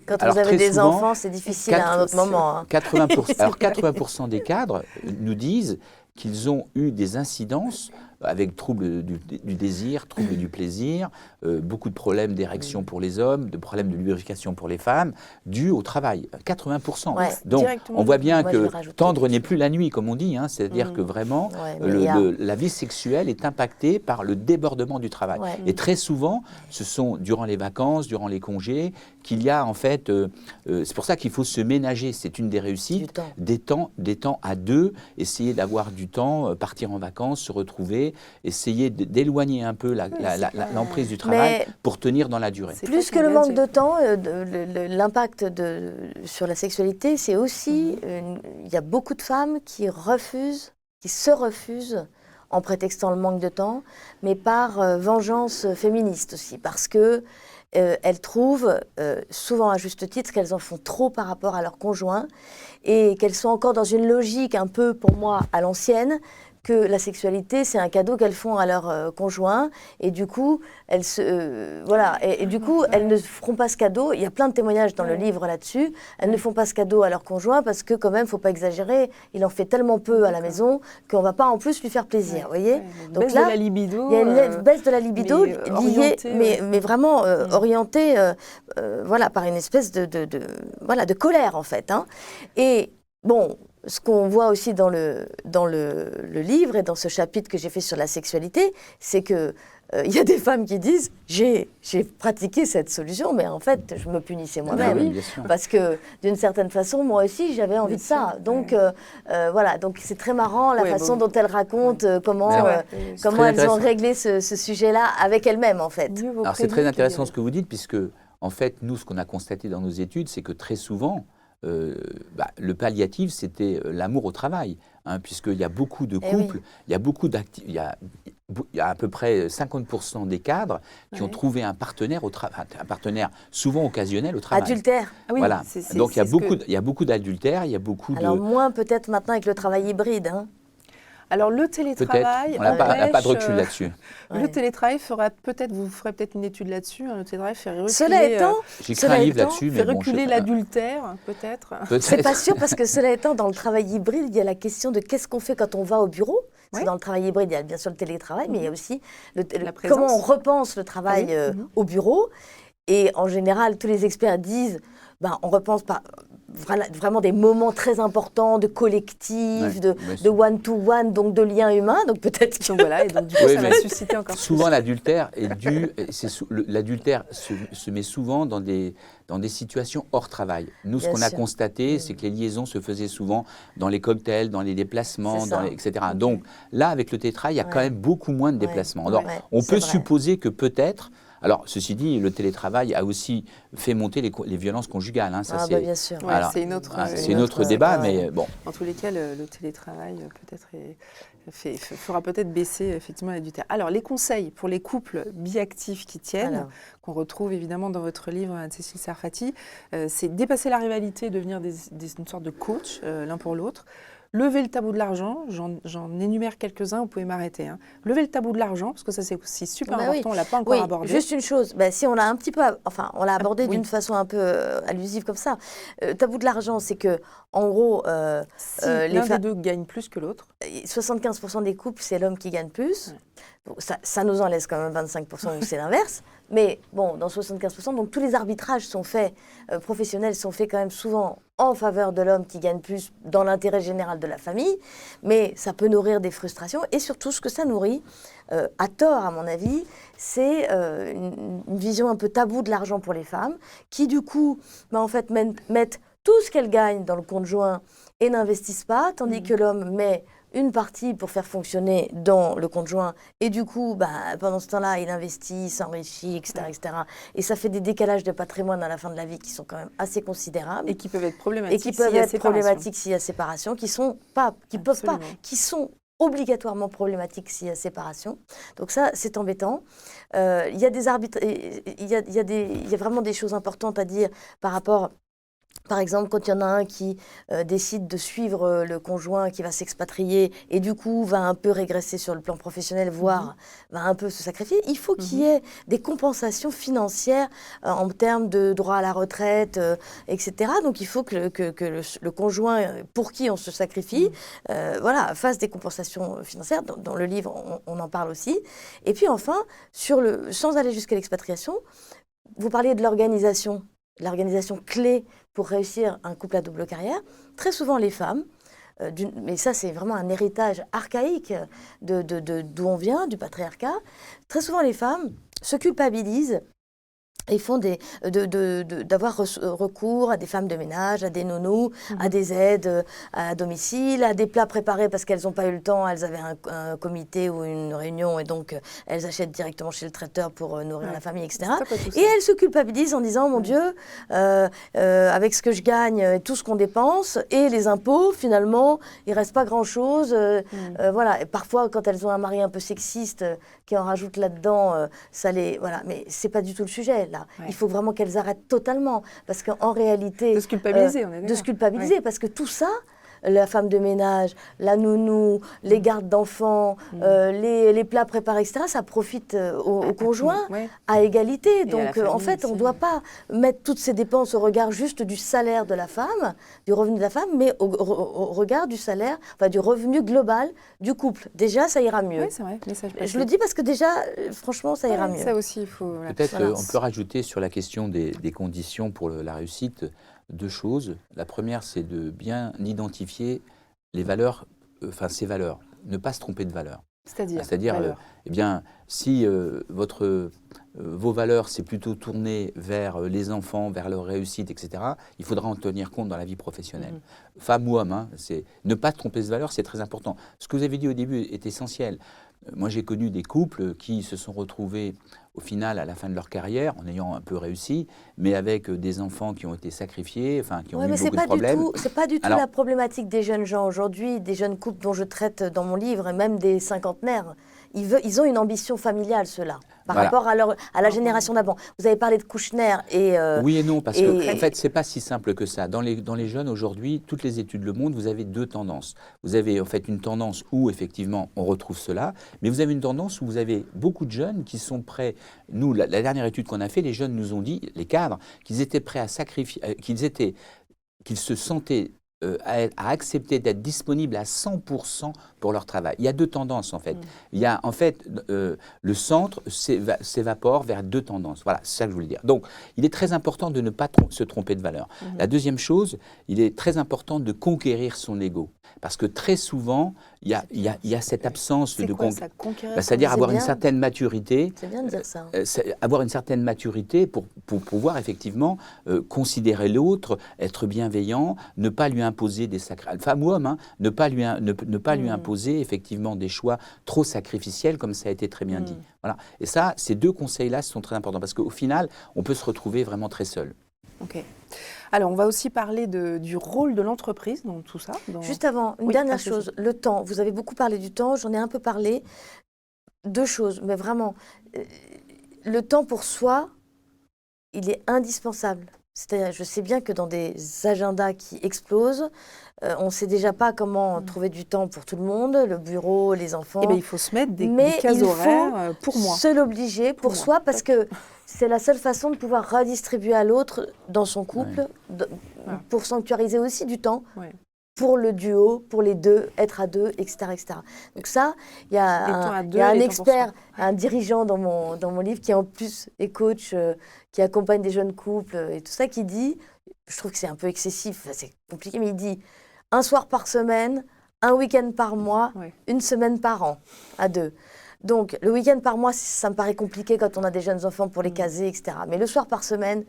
Quand vous avez des enfants, c'est difficile à un autre moment. Hein. 80% des cadres nous disent qu'ils ont eu des incidences avec troubles du désir, troubles du plaisir, beaucoup de problèmes d'érection pour les hommes, de problèmes de lubrification pour les femmes, dus au travail, 80%. Ouais. Donc, Directement. on voit bien Moi, je vais que rajouter tendre quelque n'est chose. plus la nuit, comme on dit, hein, c'est-à-dire que vraiment, Ouais, mais il y a- la vie sexuelle est impactée par le débordement du travail. Ouais. Et très souvent, ce sont durant les vacances, durant les congés, qu'il y a en fait, c'est pour ça qu'il faut se ménager, c'est une des réussites, Du temps. des temps à deux, essayer d'avoir du temps, partir en vacances, se retrouver, essayer d'éloigner un peu l'emprise du travail Mais- pour tenir dans la durée. C'est Plus pas que le qu'un manque gadget. de temps, l'impact sur la sexualité, c'est aussi, il y a beaucoup de femmes qui se refusent en prétextant le manque de temps, mais par vengeance féministe aussi, parce que elles trouvent, souvent à juste titre, qu'elles en font trop par rapport à leur conjoint et qu'elles sont encore dans une logique un peu, pour moi, à l'ancienne, que la sexualité, c'est un cadeau qu'elles font à leur conjoint, et du coup, elles du coup, elles ne feront pas ce cadeau. Il y a plein de témoignages dans le livre là-dessus. Elles ne font pas ce cadeau à leur conjoint parce que, quand même, faut pas exagérer. Il en fait tellement peu à la maison qu'on va pas en plus lui faire plaisir, vous voyez. Donc là, de la libido. il y a une baisse de la libido mais, liée, orientée, mais vraiment orientée, voilà, par une espèce de colère en fait. Hein. Et bon, ce qu'on voit aussi dans le livre et dans ce chapitre que j'ai fait sur la sexualité, c'est que il y a des femmes qui disent j'ai pratiqué cette solution, mais en fait je me punissais moi-même. Oui, bien sûr. Parce que d'une certaine façon, moi aussi, j'avais envie de ça. Donc voilà, donc c'est très marrant la façon dont elles racontent comment elles ont réglé ce sujet-là avec elles-mêmes, en fait. Alors c'est très intéressant ce que vous dites, puisque en fait, nous, ce qu'on a constaté dans nos études, c'est que très souvent, le palliatif, c'était l'amour au travail, hein, puisqu'il y a beaucoup de couples, il y a beaucoup il y a à peu près 50% des cadres qui ont trouvé un partenaire un partenaire souvent occasionnel au travail. Adultère. Ah oui, voilà. Donc il y a beaucoup d'adultère, il y a beaucoup Alors de... moins peut-être maintenant avec le travail hybride. Hein. Alors le télétravail, peut-être, on n'a pas de recul là-dessus. Le télétravail vous ferez peut-être une étude là-dessus. Le télétravail fait reculer. Cela étant, j'écris un livre là-dessus, mais fait bon, reculer l'adultère, peut-être. C'est pas sûr parce que cela étant, dans le travail hybride, il y a la question de qu'est-ce qu'on fait quand on va au bureau. Dans le travail hybride, il y a bien sûr le télétravail, mais il y a aussi comment on repense le travail au bureau. Et en général, tous les experts disent, on repense par vraiment des moments très importants de collectif, de one-to-one, donc de lien humain. Donc peut-être que... Donc voilà, et donc du coup, ça va susciter encore souvent, l'adultère est dû... L'adultère se met souvent dans des situations hors travail. Nous, ce qu'on a constaté, c'est que les liaisons se faisaient souvent dans les cocktails, dans les déplacements, etc. Donc là, avec le télétravail, il y a quand même beaucoup moins de déplacements. Alors, on peut supposer que peut-être... Alors, ceci dit, le télétravail a aussi fait monter les violences conjugales. Hein, ça, bien sûr. Alors, c'est une autre débat, mais bon. En tous les cas, le télétravail peut-être fera peut-être baisser effectivement l'adultère. Alors, les conseils pour les couples biactifs qui tiennent, qu'on retrouve évidemment dans votre livre, Anne-Cécile Sarfati, c'est dépasser la rivalité, devenir une sorte de coach l'un pour l'autre. Lever le tabou de l'argent, j'en énumère quelques-uns, vous pouvez m'arrêter. Hein. Lever le tabou de l'argent, parce que ça c'est aussi super important, on ne l'a pas encore abordé. Juste une chose, si on l'a un petit peu, on l'a abordé d'une façon un peu allusive comme ça. Tabou de l'argent, c'est que, en gros, si l'un des deux gagne plus que l'autre. 75% des couples, c'est l'homme qui gagne plus. Ouais. Donc ça nous en laisse quand même 25% où c'est l'inverse. Mais bon, dans 75%, donc tous les arbitrages sont faits, professionnels sont faits quand même souvent en faveur de l'homme qui gagne plus dans l'intérêt général de la famille. Mais ça peut nourrir des frustrations. Et surtout, ce que ça nourrit, à tort à mon avis, c'est une vision un peu taboue de l'argent pour les femmes, qui du coup, en fait, mettent tout ce qu'elles gagnent dans le compte joint et n'investissent pas, tandis que l'homme met une partie pour faire fonctionner dans le compte joint et du coup, pendant ce temps-là, il investit, s'enrichit, etc., etc. Et ça fait des décalages de patrimoine à la fin de la vie qui sont quand même assez considérables. Et qui peuvent être problématiques s'il y a séparation, qui sont obligatoirement problématiques s'il y a séparation. Donc ça, c'est embêtant. Il y a vraiment des choses importantes à dire par rapport Par exemple, quand il y en a un qui décide de suivre le conjoint qui va s'expatrier et du coup va un peu régresser sur le plan professionnel, voire va un peu se sacrifier, il faut qu'il y ait des compensations financières en termes de droit à la retraite, etc. Donc il faut que le conjoint pour qui on se sacrifie voilà, fasse des compensations financières. Dans le livre, on en parle aussi. Et puis enfin, sans aller jusqu'à l'expatriation, vous parliez de l'organisation clé pour réussir un couple à double carrière. Très souvent, les femmes, mais ça c'est vraiment un héritage archaïque d'où on vient, du patriarcat, très souvent les femmes se culpabilisent et font d'avoir recours à des femmes de ménage, à des nounous, à des aides à domicile, à des plats préparés parce qu'elles n'ont pas eu le temps, elles avaient un comité ou une réunion et donc elles achètent directement chez le traiteur pour nourrir la famille, etc. Et elles se culpabilisent en disant, mon Dieu, avec ce que je gagne, tout ce qu'on dépense et les impôts, finalement, il ne reste pas grand-chose. Voilà. Et parfois, quand elles ont un mari un peu sexiste qui en rajoute là-dedans, ça les... Voilà. Mais ce n'est pas du tout le sujet. Là. Ouais. Il faut vraiment qu'elles arrêtent totalement. Parce qu'en réalité... De se culpabiliser, on est d'accord. De se culpabiliser, parce que tout ça, la femme de ménage, la nounou, les gardes d'enfants, les plats préparés, etc., ça profite au conjoint à égalité. Donc, en fait, on ne doit pas mettre toutes ces dépenses au regard juste du salaire de la femme, du revenu de la femme, mais au regard du salaire, enfin, du revenu global du couple. Déjà, ça ira mieux. Oui, c'est vrai. Je le dis parce que déjà, franchement, ça ira mieux. Ça aussi, il faut... Peut-être on peut rajouter sur la question des conditions pour la réussite deux choses. La première, c'est de bien identifier les valeurs, ces valeurs, ne pas se tromper de valeurs. C'est-à-dire, eh bien, si vos valeurs, c'est plutôt tourné vers les enfants, vers leur réussite, etc., il faudra en tenir compte dans la vie professionnelle. Femme ou homme, c'est ne pas tromper de valeurs, c'est très important. Ce que vous avez dit au début est essentiel. Moi, j'ai connu des couples qui se sont retrouvés au final à la fin de leur carrière en ayant un peu réussi, mais avec des enfants qui ont été sacrifiés, qui ont eu beaucoup de problèmes. C'est pas du tout la problématique des jeunes gens aujourd'hui, des jeunes couples dont je traite dans mon livre, et même des cinquantenaires. Ils ont une ambition familiale, ceux-là, par rapport à la génération d'avant. Vous avez parlé de Kouchner et... Oui et non, parce que en fait, c'est pas si simple que ça. Dans les jeunes aujourd'hui, toutes les études le montrent, vous avez deux tendances. Vous avez en fait une tendance où, effectivement, on retrouve cela, mais vous avez une tendance où vous avez beaucoup de jeunes qui sont prêts. Nous, la dernière étude qu'on a fait, les jeunes nous ont dit, les cadres, qu'ils étaient prêts à sacrifier, qu'ils se sentaient à accepter d'être disponibles à 100% pour leur travail. Il y a deux tendances en fait. Il y a en fait le centre s'évapore vers deux tendances. Voilà, c'est ça que je voulais dire. Donc, il est très important de ne pas se tromper de valeur. La deuxième chose, il est très important de conquérir son ego. Parce que très souvent, il y a cette absence de conquérir. C'est-à-dire avoir une certaine maturité. C'est bien de dire ça. Avoir une certaine maturité pour pouvoir effectivement considérer l'autre, être bienveillant, ne pas lui imposer des sacrifices. Femme ou homme, ne pas lui imposer effectivement des choix trop sacrificiels, comme ça a été très bien dit. Voilà. Et ça, ces deux conseils-là sont très importants parce qu'au final, on peut se retrouver vraiment très seul. Ok. Alors, on va aussi parler du rôle de l'entreprise dans tout ça. Juste avant, une dernière chose, le temps. Vous avez beaucoup parlé du temps, j'en ai un peu parlé. Deux choses, mais vraiment, le temps pour soi, il est indispensable. C'est-à-dire, je sais bien que dans des agendas qui explosent, on ne sait déjà pas comment trouver du temps pour tout le monde, le bureau, les enfants. Eh bien, il faut se mettre des cases horaires pour moi. Se l'obliger pour soi, parce que c'est la seule façon de pouvoir redistribuer à l'autre dans son couple, pour sanctuariser aussi du temps. Pour le duo, pour les deux, être à deux, etc. etc. Donc ça, il y a un expert, un dirigeant dans mon livre qui en plus est coach, qui accompagne des jeunes couples et tout ça, qui dit, je trouve que c'est un peu excessif, c'est compliqué, mais il dit un soir par semaine, un week-end par mois, une semaine par an, à deux. Donc le week-end par mois, ça me paraît compliqué quand on a des jeunes enfants pour les caser, etc. Mais le soir par semaine,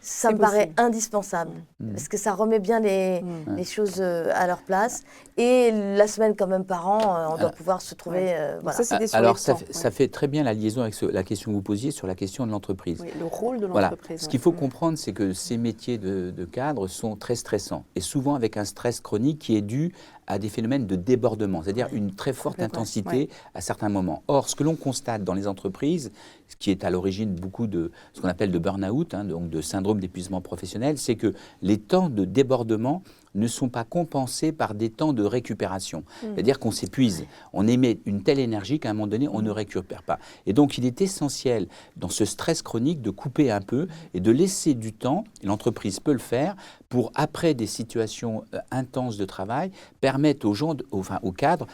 ça me paraît indispensable, parce que ça remet bien les choses à leur place. Et la semaine quand même par an, on doit pouvoir se trouver... voilà. Alors ça fait très bien la liaison avec la question que vous posiez sur la question de l'entreprise. Oui, le rôle de l'entreprise. Ce qu'il faut comprendre, c'est que ces métiers de cadre sont très stressants, et souvent avec un stress chronique qui est dû à des phénomènes de débordement, c'est-à-dire une très forte intensité à certains moments. Or, ce que l'on constate dans les entreprises, ce qui est à l'origine beaucoup de ce qu'on appelle de burn-out, donc de syndrome d'épuisement professionnel, c'est que les temps de débordement ne sont pas compensés par des temps de récupération. C'est-à-dire qu'on s'épuise, on émet une telle énergie qu'à un moment donné, on ne récupère pas. Et donc, il est essentiel, dans ce stress chronique, de couper un peu et de laisser du temps, et l'entreprise peut le faire, pour, après des situations intenses de travail, permettre aux gens, aux cadres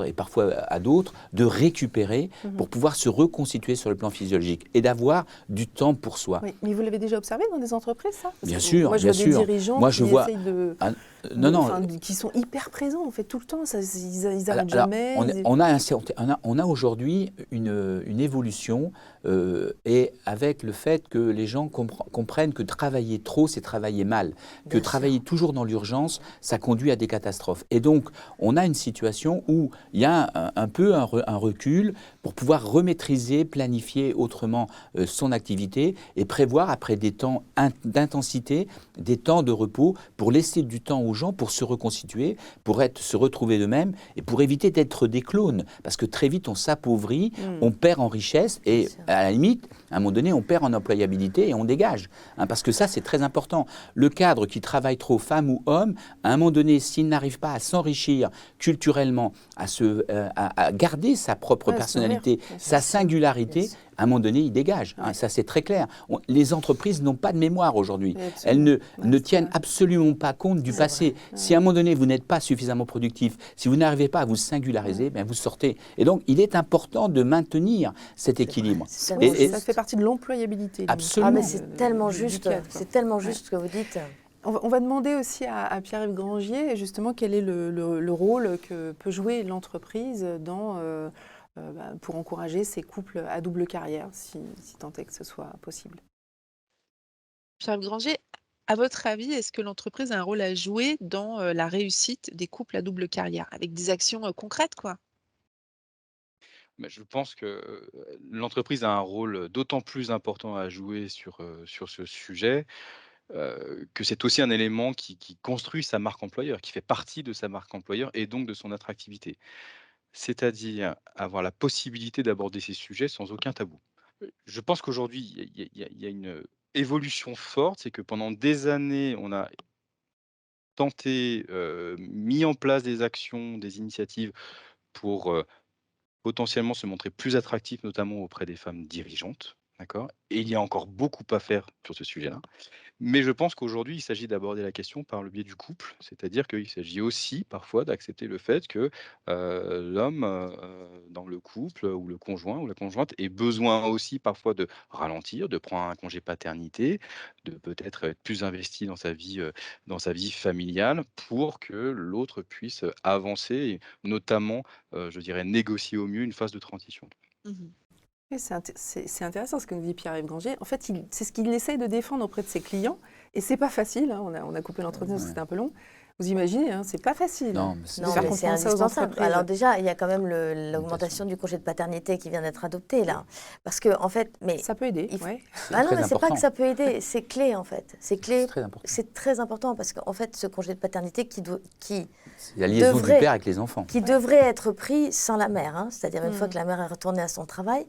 et parfois à d'autres, de récupérer pour pouvoir se reconstituer sur le plan physiologique et d'avoir du temps pour soi. Oui, mais vous l'avez déjà observé dans des entreprises, ça? Bien sûr, moi, je vois des dirigeants qui essayent de... qui sont hyper présents, en fait, tout le temps. Ça, ils n'arrêtent jamais. On a aujourd'hui une évolution et avec le fait que les gens comprennent que travailler trop, c'est travailler mal. Que travailler toujours dans l'urgence, ça conduit à des catastrophes. Et donc, on a une situation où il y a un peu un recul pour pouvoir remaîtriser, planifier autrement son activité et prévoir, après des temps d'intensité, des temps de repos pour laisser du temps aux gens pour se reconstituer, pour se retrouver d'eux-mêmes et pour éviter d'être des clones. Parce que très vite, on s'appauvrit, on perd en richesse et à la limite, à un moment donné, on perd en employabilité et on dégage. Parce que ça, c'est très important. Le cadre qui travaille trop, femme ou homme, à un moment donné, s'il n'arrive pas à s'enrichir culturellement, à garder sa propre personnalité, sa singularité, à un moment donné, il dégage. Ça, c'est très clair. Les entreprises n'ont pas de mémoire aujourd'hui. Elles ne tiennent absolument pas compte du passé. Si à un moment donné, vous n'êtes pas suffisamment productif, si vous n'arrivez pas à vous singulariser, vous sortez. Et donc, il est important de maintenir cet équilibre. Ça fait partie de l'employabilité. Absolument. Mais c'est tellement juste, c'est tellement juste ce que vous dites. On va demander aussi à Pierre-Yves Grangier, justement, quel est le rôle que peut jouer l'entreprise pour encourager ces couples à double carrière, si tant est que ce soit possible. Pierre-Yves Grangier, à votre avis, est-ce que l'entreprise a un rôle à jouer dans la réussite des couples à double carrière, avec des actions concrètes, quoi? Mais je pense que l'entreprise a un rôle d'autant plus important à jouer sur ce sujet, que c'est aussi un élément qui construit sa marque employeur, qui fait partie de sa marque employeur et donc de son attractivité. C'est-à-dire avoir la possibilité d'aborder ces sujets sans aucun tabou. Je pense qu'aujourd'hui, il y a une évolution forte, c'est que pendant des années, on a tenté, mis en place des actions, des initiatives pour, potentiellement se montrer plus attractif, notamment auprès des femmes dirigeantes, d'accord? Et il y a encore beaucoup à faire sur ce sujet-là. Mais je pense qu'aujourd'hui, il s'agit d'aborder la question par le biais du couple. C'est-à-dire qu'il s'agit aussi parfois d'accepter le fait que, l'homme, dans le couple ou le conjoint ou la conjointe ait besoin aussi parfois de ralentir, de prendre un congé paternité, de peut-être être plus investi dans sa vie familiale pour que l'autre puisse avancer et notamment, je dirais négocier au mieux une phase de transition. Mmh. Oui, c'est intéressant ce que nous dit Pierre-Yves Grangier. En fait, c'est ce qu'il essaye de défendre auprès de ses clients. Et c'est pas facile. On a coupé l'entretien parce que c'était un peu long. Vous imaginez, c'est pas facile Non, de mais faire Non, mais c'est comprendre ça aux indispensable. entreprises. Alors déjà, il y a quand même l'augmentation du congé de paternité qui vient d'être adoptée là. Parce que en fait, Ça peut aider. ouais. c'est Ah non, très mais c'est pas important. que ça peut aider, c'est clé en fait. C'est clé. C'est très important. C'est très important parce qu'en fait, ce congé de paternité qui C'est la liaison devrait- du père avec les enfants. devrait être pris sans la mère, hein. C'est-à-dire une fois que la mère est retournée à son travail,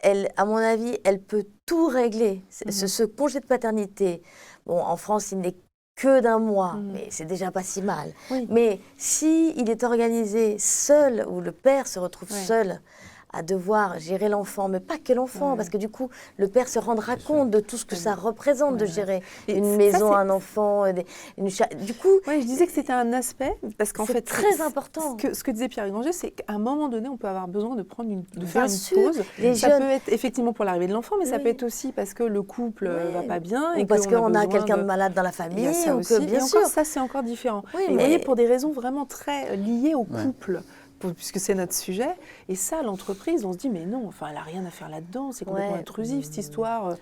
elle, à mon avis, elle peut tout régler. Ce congé de paternité, bon, en France, il n'est que d'un mois, mais c'est déjà pas si mal. Oui. Mais si il est organisé seul, où le père se retrouve seul à devoir gérer l'enfant, mais pas que l'enfant, parce que du coup, le père se rendra compte de tout ce que ça représente de gérer Et une ça, maison, c'est- un enfant, du coup, Oui, je disais que c'était un aspect, parce qu'en c'est fait, très important. Ce que disait Pierre Granger, c'est qu'à un moment donné, on peut avoir besoin de faire Bien une sûr, pause. les Ça jeunes- peut être effectivement pour l'arrivée de l'enfant, mais ça Oui. peut être aussi parce que le couple va pas bien. ou parce qu'on a besoin quelqu'un de malade dans la Il famille, y a ça ou aussi. que, bien Et sûr. encore, ça, c'est encore différent. Oui, Et vous mais- voyez, pour des raisons vraiment très liées au couple, puisque c'est notre sujet. Et ça, l'entreprise, on se dit, mais non, enfin, elle n'a rien à faire là-dedans. C'est complètement intrusif, cette histoire.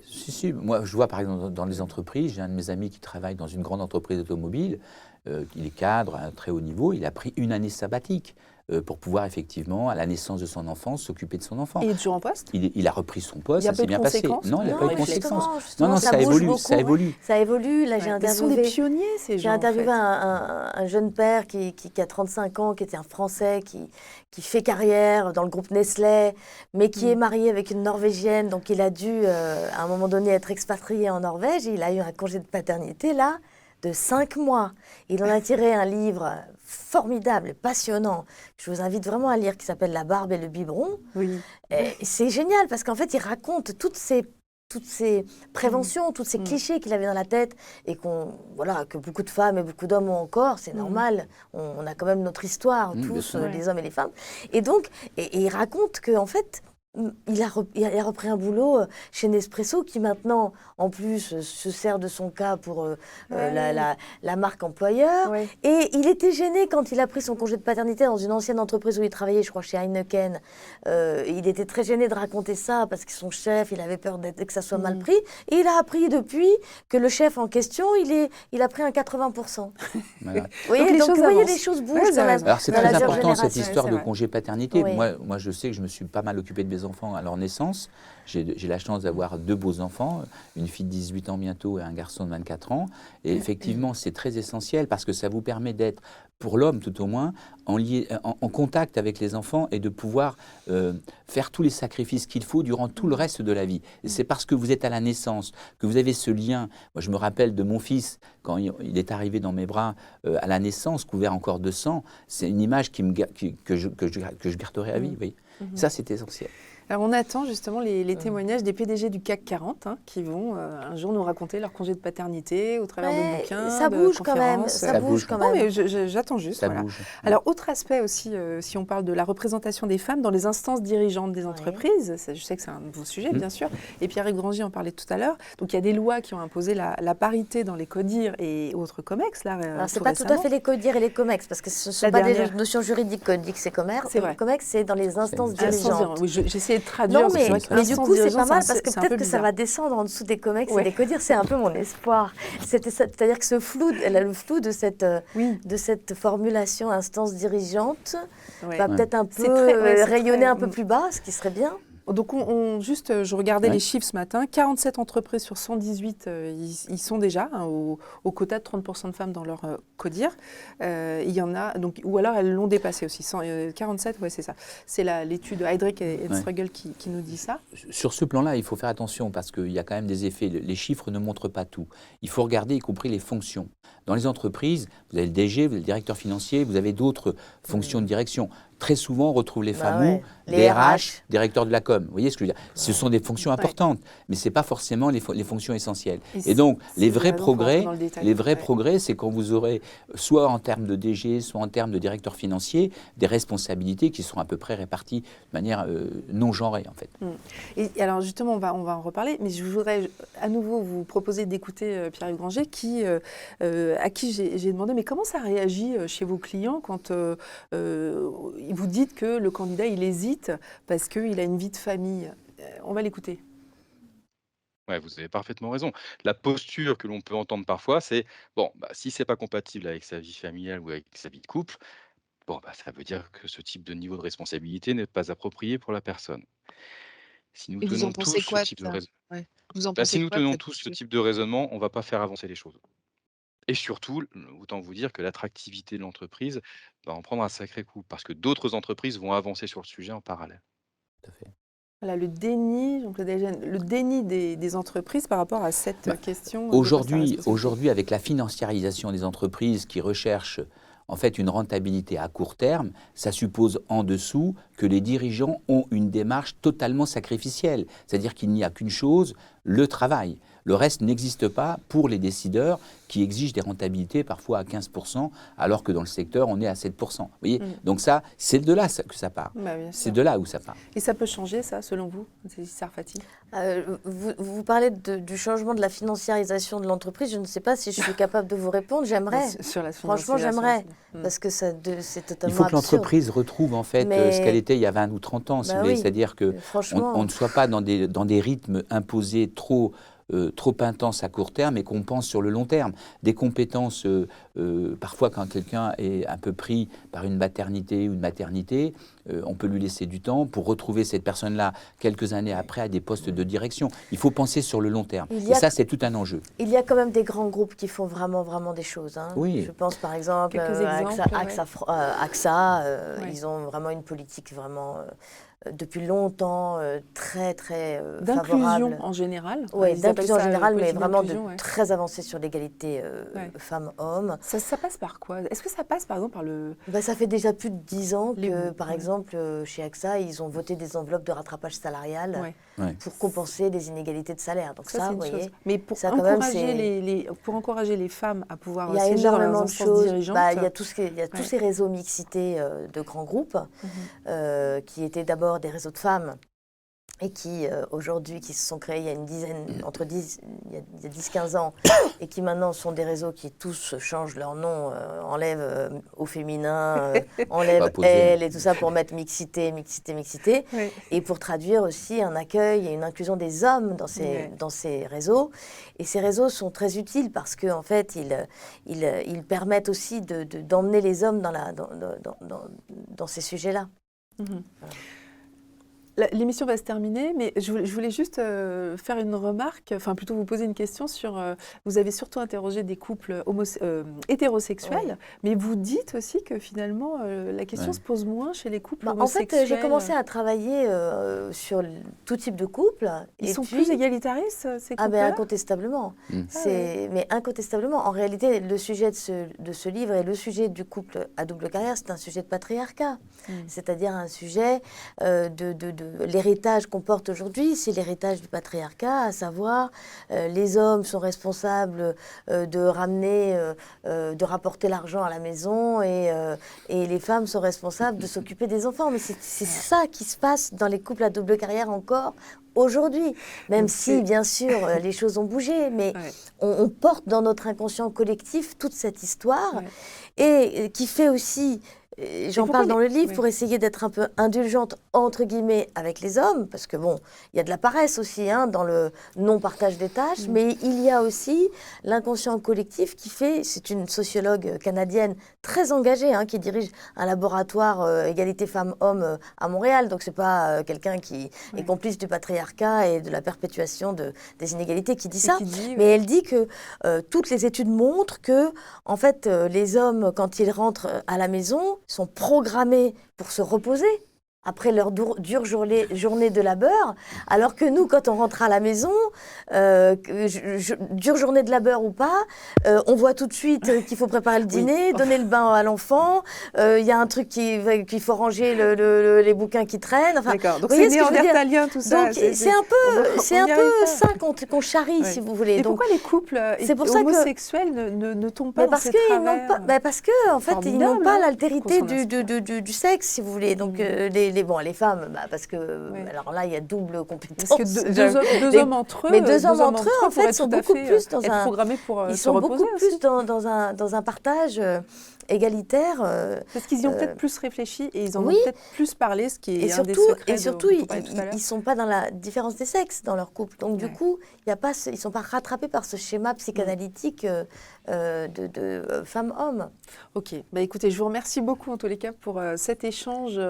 Si, moi je vois par exemple dans les entreprises, j'ai un de mes amis qui travaille dans une grande entreprise automobile, il est cadre à un très haut niveau, il a pris une année sabbatique pour pouvoir effectivement, à la naissance de son enfant, s'occuper de son enfant. Et il est toujours en poste? Il a repris son poste, Il y a ça s'est pas eu de bien passé. conséquences? Non, il n'a pas eu de mais conséquences. justement, Non, ça ça bouge évolue, beaucoup. ça évolue. Ça évolue. Là, j'ai Ouais, mais ce sont des interviewé. pionniers, ces J'ai gens. en interviewé fait. un jeune père qui a 35 ans, qui était un Français, qui fait carrière dans le groupe Nestlé, mais qui est marié avec une Norvégienne. Donc, il a dû, à un moment donné, être expatrié en Norvège. Et il a eu un congé de paternité, là, de 5 mois. Il en a tiré un livre formidable et passionnant, que je vous invite vraiment à lire, qui s'appelle La barbe et le biberon. Oui. Et c'est génial, parce qu'en fait, il raconte toutes ces préventions, tous ces clichés qu'il avait dans la tête et que beaucoup de femmes et beaucoup d'hommes ont encore, c'est normal. On a quand même notre histoire, Bien tous, sûr. les hommes et les femmes. Et donc, et il raconte qu'en fait, il a repris un boulot chez Nespresso qui maintenant, en plus, se sert de son cas pour la marque employeur. Ouais. Et il était gêné quand il a pris son congé de paternité dans une ancienne entreprise où il travaillait, je crois chez Heineken. Il était très gêné de raconter ça parce que son chef, il avait peur que ça soit mal pris. Et il a appris depuis que le chef en question, il a pris un 80%. Voilà. Vous voyez, les donc, choses vous voyez, avancent. les choses bougent Ouais, quand même. Alors c'est dans très la important génération. cette histoire c'est de vrai. congé paternité. Oui. Moi, je sais que je me suis pas mal occupé de mes enfants à leur naissance. J'ai la chance d'avoir 2 beaux enfants, une fille de 18 ans bientôt et un garçon de 24 ans. Et effectivement, c'est très essentiel parce que ça vous permet d'être, pour l'homme tout au moins, en contact avec les enfants et de pouvoir faire tous les sacrifices qu'il faut durant tout le reste de la vie. Et c'est parce que vous êtes à la naissance, que vous avez ce lien. Moi, je me rappelle de mon fils, quand il est arrivé dans mes bras à la naissance, couvert encore de sang. C'est une image que je garderai à vie. Vous voyez. Ça, c'est essentiel. Alors, on attend justement les témoignages des PDG du CAC 40 qui vont un jour nous raconter leur congé de paternité au travers de bouquins, ça de bouge quand même. conférences. Ça bouge quand Non, même. mais j'attends juste. Ça voilà. bouge. Alors, autre aspect aussi, si on parle de la représentation des femmes dans les instances dirigeantes des entreprises, je sais que c'est un de vos sujets, bien sûr, et Pierre-Yves Grangier en parlait tout à l'heure. Donc, il y a des lois qui ont imposé la parité dans les CODIR et autres COMEX. Là, Alors, c'est pas tout à fait les CODIR et les COMEX, parce que ce ne sont pas des notions juridiques CODIR et COMEX. C'est vrai. COMEX, c'est dans les instances dirigeantes. Oui, j'essayais de traduire. Non, parce que mais, c'est vrai mais du qu'instance coup, c'est pas dirigeante, mal c'est parce que un peu peut-être que ça bizarre. va descendre en dessous des COMEX Ouais. et des CODIR. C'est un peu mon espoir. C'est-à-dire que ce flou, le flou de cette formulation instance dirigeante Ouais. va peut-être un C'est peu très- c'est rayonner très- un peu plus bas, ce qui serait bien. Donc, je regardais Ouais. les chiffres ce matin. 47 entreprises sur 118, ils sont déjà au quota de 30% de femmes dans leur CODIR. Il y en a, donc, ou alors elles l'ont dépassé aussi. 47, ouais, c'est ça. C'est l'étude Heidrick et Ouais. Struggle qui nous dit ça. Sur ce plan-là, il faut faire attention parce qu'il y a quand même des effets. Les chiffres ne montrent pas tout. Il faut regarder y compris les fonctions. Dans les entreprises, vous avez le DG, vous avez le directeur financier, vous avez d'autres fonctions de direction. Très souvent, on retrouve les femmes ouais. où Les des RH. directeurs de la com. Vous voyez ce que je veux dire? Ce sont des fonctions importantes, mais ce n'est pas forcément les fonctions essentielles. Et donc, les vrais progrès, c'est quand vous aurez, soit en termes de DG, soit en termes de directeur financier, des responsabilités qui sont à peu près réparties de manière non genrée, en fait. Et alors justement, on va en reparler, mais je voudrais à nouveau vous proposer d'écouter Pierre-Yves Grangier, à qui j'ai demandé, mais comment ça réagit chez vos clients quand vous dites que le candidat, il hésite parce qu'il a une vie de famille. On va l'écouter. Ouais, vous avez parfaitement raison. La posture que l'on peut entendre parfois, c'est bon, si c'est pas compatible avec sa vie familiale ou avec sa vie de couple, bon, ça veut dire que ce type de niveau de responsabilité n'est pas approprié pour la personne. Si nous Et vous en tenons tous pensez ce quoi de type de ça? raisonnement, Ouais. Vous en si pensez nous quoi de tenons cette tous ce posture? type de raisonnement, on va pas faire avancer les choses. Et surtout, autant vous dire que l'attractivité de l'entreprise va en prendre un sacré coup, parce que d'autres entreprises vont avancer sur le sujet en parallèle. Tout à fait. Voilà, le déni des entreprises par rapport à cette question. de Aujourd'hui, avec la financiarisation des entreprises qui recherchent en fait une rentabilité à court terme, ça suppose en dessous que les dirigeants ont une démarche totalement sacrificielle. C'est-à-dire qu'il n'y a qu'une chose, le travail. Le reste n'existe pas pour les décideurs qui exigent des rentabilités parfois à 15%, alors que dans le secteur, on est à 7%. Vous voyez. Donc ça, c'est de là que ça part. Bah, bien sûr. C'est de là où ça part. Et ça peut changer, ça, selon vous, Sarfati? Vous parlez du changement de la financiarisation de l'entreprise. Je ne sais pas si je suis capable de vous répondre. J'aimerais. Sur la Franchement, j'aimerais. Parce que c'est totalement Il faut que absurde. l'entreprise retrouve en fait ce qu'elle était il y a 20 ou 30 ans, si vous voulez. Oui. C'est-à-dire qu'on Franchement. ne soit pas dans des rythmes imposés trop intenses à court terme et qu'on pense sur le long terme. Des compétences parfois quand quelqu'un est un peu pris par une maternité ou une maternité, on peut lui laisser du temps pour retrouver cette personne-là quelques années après à des postes de direction. Il faut penser sur le long terme. Et ça, c'est tout un enjeu. Il y a quand même des grands groupes qui font vraiment des choses. Hein. Oui. Je pense par exemple à AXA, ils ont vraiment une politique vraiment depuis longtemps très favorable. D'inclusion en général. Oui, d'inclusion en général, mais vraiment ouais. très avancée sur l'égalité femmes-hommes. Ça passe par quoi? Est-ce que ça passe par exemple par le... Ça fait déjà plus de 10 ans que, par exemple, chez AXA, ils ont voté des enveloppes de rattrapage salarial pour compenser les inégalités de salaire. Donc ça vous voyez, mais pour ça, pour encourager les femmes à pouvoir il y a siéger dans énormément leurs de instances choses. dirigeantes. Il y a, tous ces réseaux mixité de grands groupes qui étaient d'abord des réseaux de femmes et qui aujourd'hui qui se sont créés il y a une dizaine, il y a 10-15 ans et qui maintenant sont des réseaux qui tous changent leur nom, enlèvent au féminin, enlèvent elle et tout ça pour mettre mixité et pour traduire aussi un accueil et une inclusion des hommes dans ces réseaux. Et ces réseaux sont très utiles parce qu'en fait ils permettent aussi d'emmener les hommes dans ces sujets-là. Voilà. L'émission va se terminer, mais je voulais juste faire une remarque, enfin plutôt vous poser une question sur... vous avez surtout interrogé des couples hétérosexuels, mais vous dites aussi que finalement la question se pose moins chez les couples homosexuels. En fait, j'ai commencé à travailler sur tout type de couple. Ils sont plus égalitaristes, ces couples-là? Incontestablement. Mais incontestablement, en réalité, le sujet de ce livre et le sujet du couple à double carrière, c'est un sujet de patriarcat. C'est-à-dire un sujet de l'héritage qu'on porte aujourd'hui, c'est l'héritage du patriarcat, à savoir les hommes sont responsables de rapporter l'argent à la maison et les femmes sont responsables de s'occuper des enfants. Mais c'est ça qui se passe dans les couples à double carrière encore aujourd'hui, même si bien sûr les choses ont bougé, mais on porte dans notre inconscient collectif toute cette histoire et qui fait aussi... J'en parle dans le livre pour essayer d'être un peu indulgente, entre guillemets, avec les hommes, parce que bon, il y a de la paresse aussi dans le non-partage des tâches, mais il y a aussi l'inconscient collectif qui fait, c'est une sociologue canadienne très engagée, qui dirige un laboratoire égalité femmes-hommes à Montréal, donc c'est pas quelqu'un qui est complice du patriarcat et de la perpétuation des inégalités qui dit ça, mais elle dit que toutes les études montrent que, en fait, les hommes, quand ils rentrent à la maison, sont programmés pour se reposer après leur dure journée de labeur, alors que nous, quand on rentre à la maison, dure journée de labeur ou pas, on voit tout de suite qu'il faut préparer le dîner, donner le bain à l'enfant, il y a un truc qu'il faut ranger les bouquins qui traînent. Enfin, d'accord, donc c'est néandertalien tout ça. Donc c'est un peu ça qu'on charrie, si vous voulez. Et pourquoi les couples homosexuels ne tombent pas dans ces travers? Parce que en fait, ils n'ont pas l'altérité du sexe, si vous voulez. Donc les femmes, parce que alors là, il y a double compétence. Parce que deux hommes entre eux, mais deux hommes entre eux, en fait, sont beaucoup plus dans un programmés pour ils se sont reposer beaucoup plus dans un partage égalitaire. Parce qu'ils y ont peut-être plus réfléchi et ils en ont peut-être plus parlé, ce qui est un des secrets. Et surtout, ils sont pas dans la différence des sexes dans leur couple. Donc du coup, ils sont pas rattrapés par ce schéma psychanalytique de femme-homme. Ok, écoutez, je vous remercie beaucoup en tous les cas pour cet échange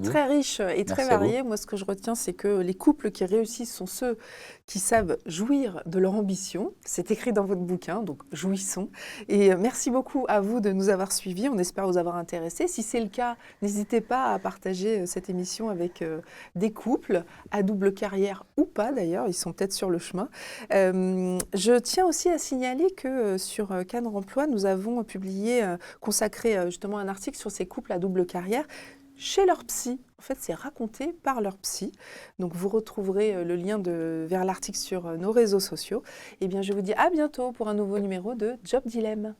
très riche et très varié. Moi, ce que je retiens, c'est que les couples qui réussissent sont ceux qui savent jouir de leur ambition. C'est écrit dans votre bouquin, donc jouissons. Et merci beaucoup à vous de nous avoir suivis. On espère vous avoir intéressés. Si c'est le cas, n'hésitez pas à partager cette émission avec des couples à double carrière ou pas d'ailleurs. Ils sont peut-être sur le chemin. Je tiens aussi à signaler que sur Cadre Emploi, nous avons consacré justement un article sur ces couples à double carrière chez leur psy. En fait, c'est raconté par leur psy. Donc, vous retrouverez le lien vers l'article sur nos réseaux sociaux. Eh bien, je vous dis à bientôt pour un nouveau numéro de Job Dilemme.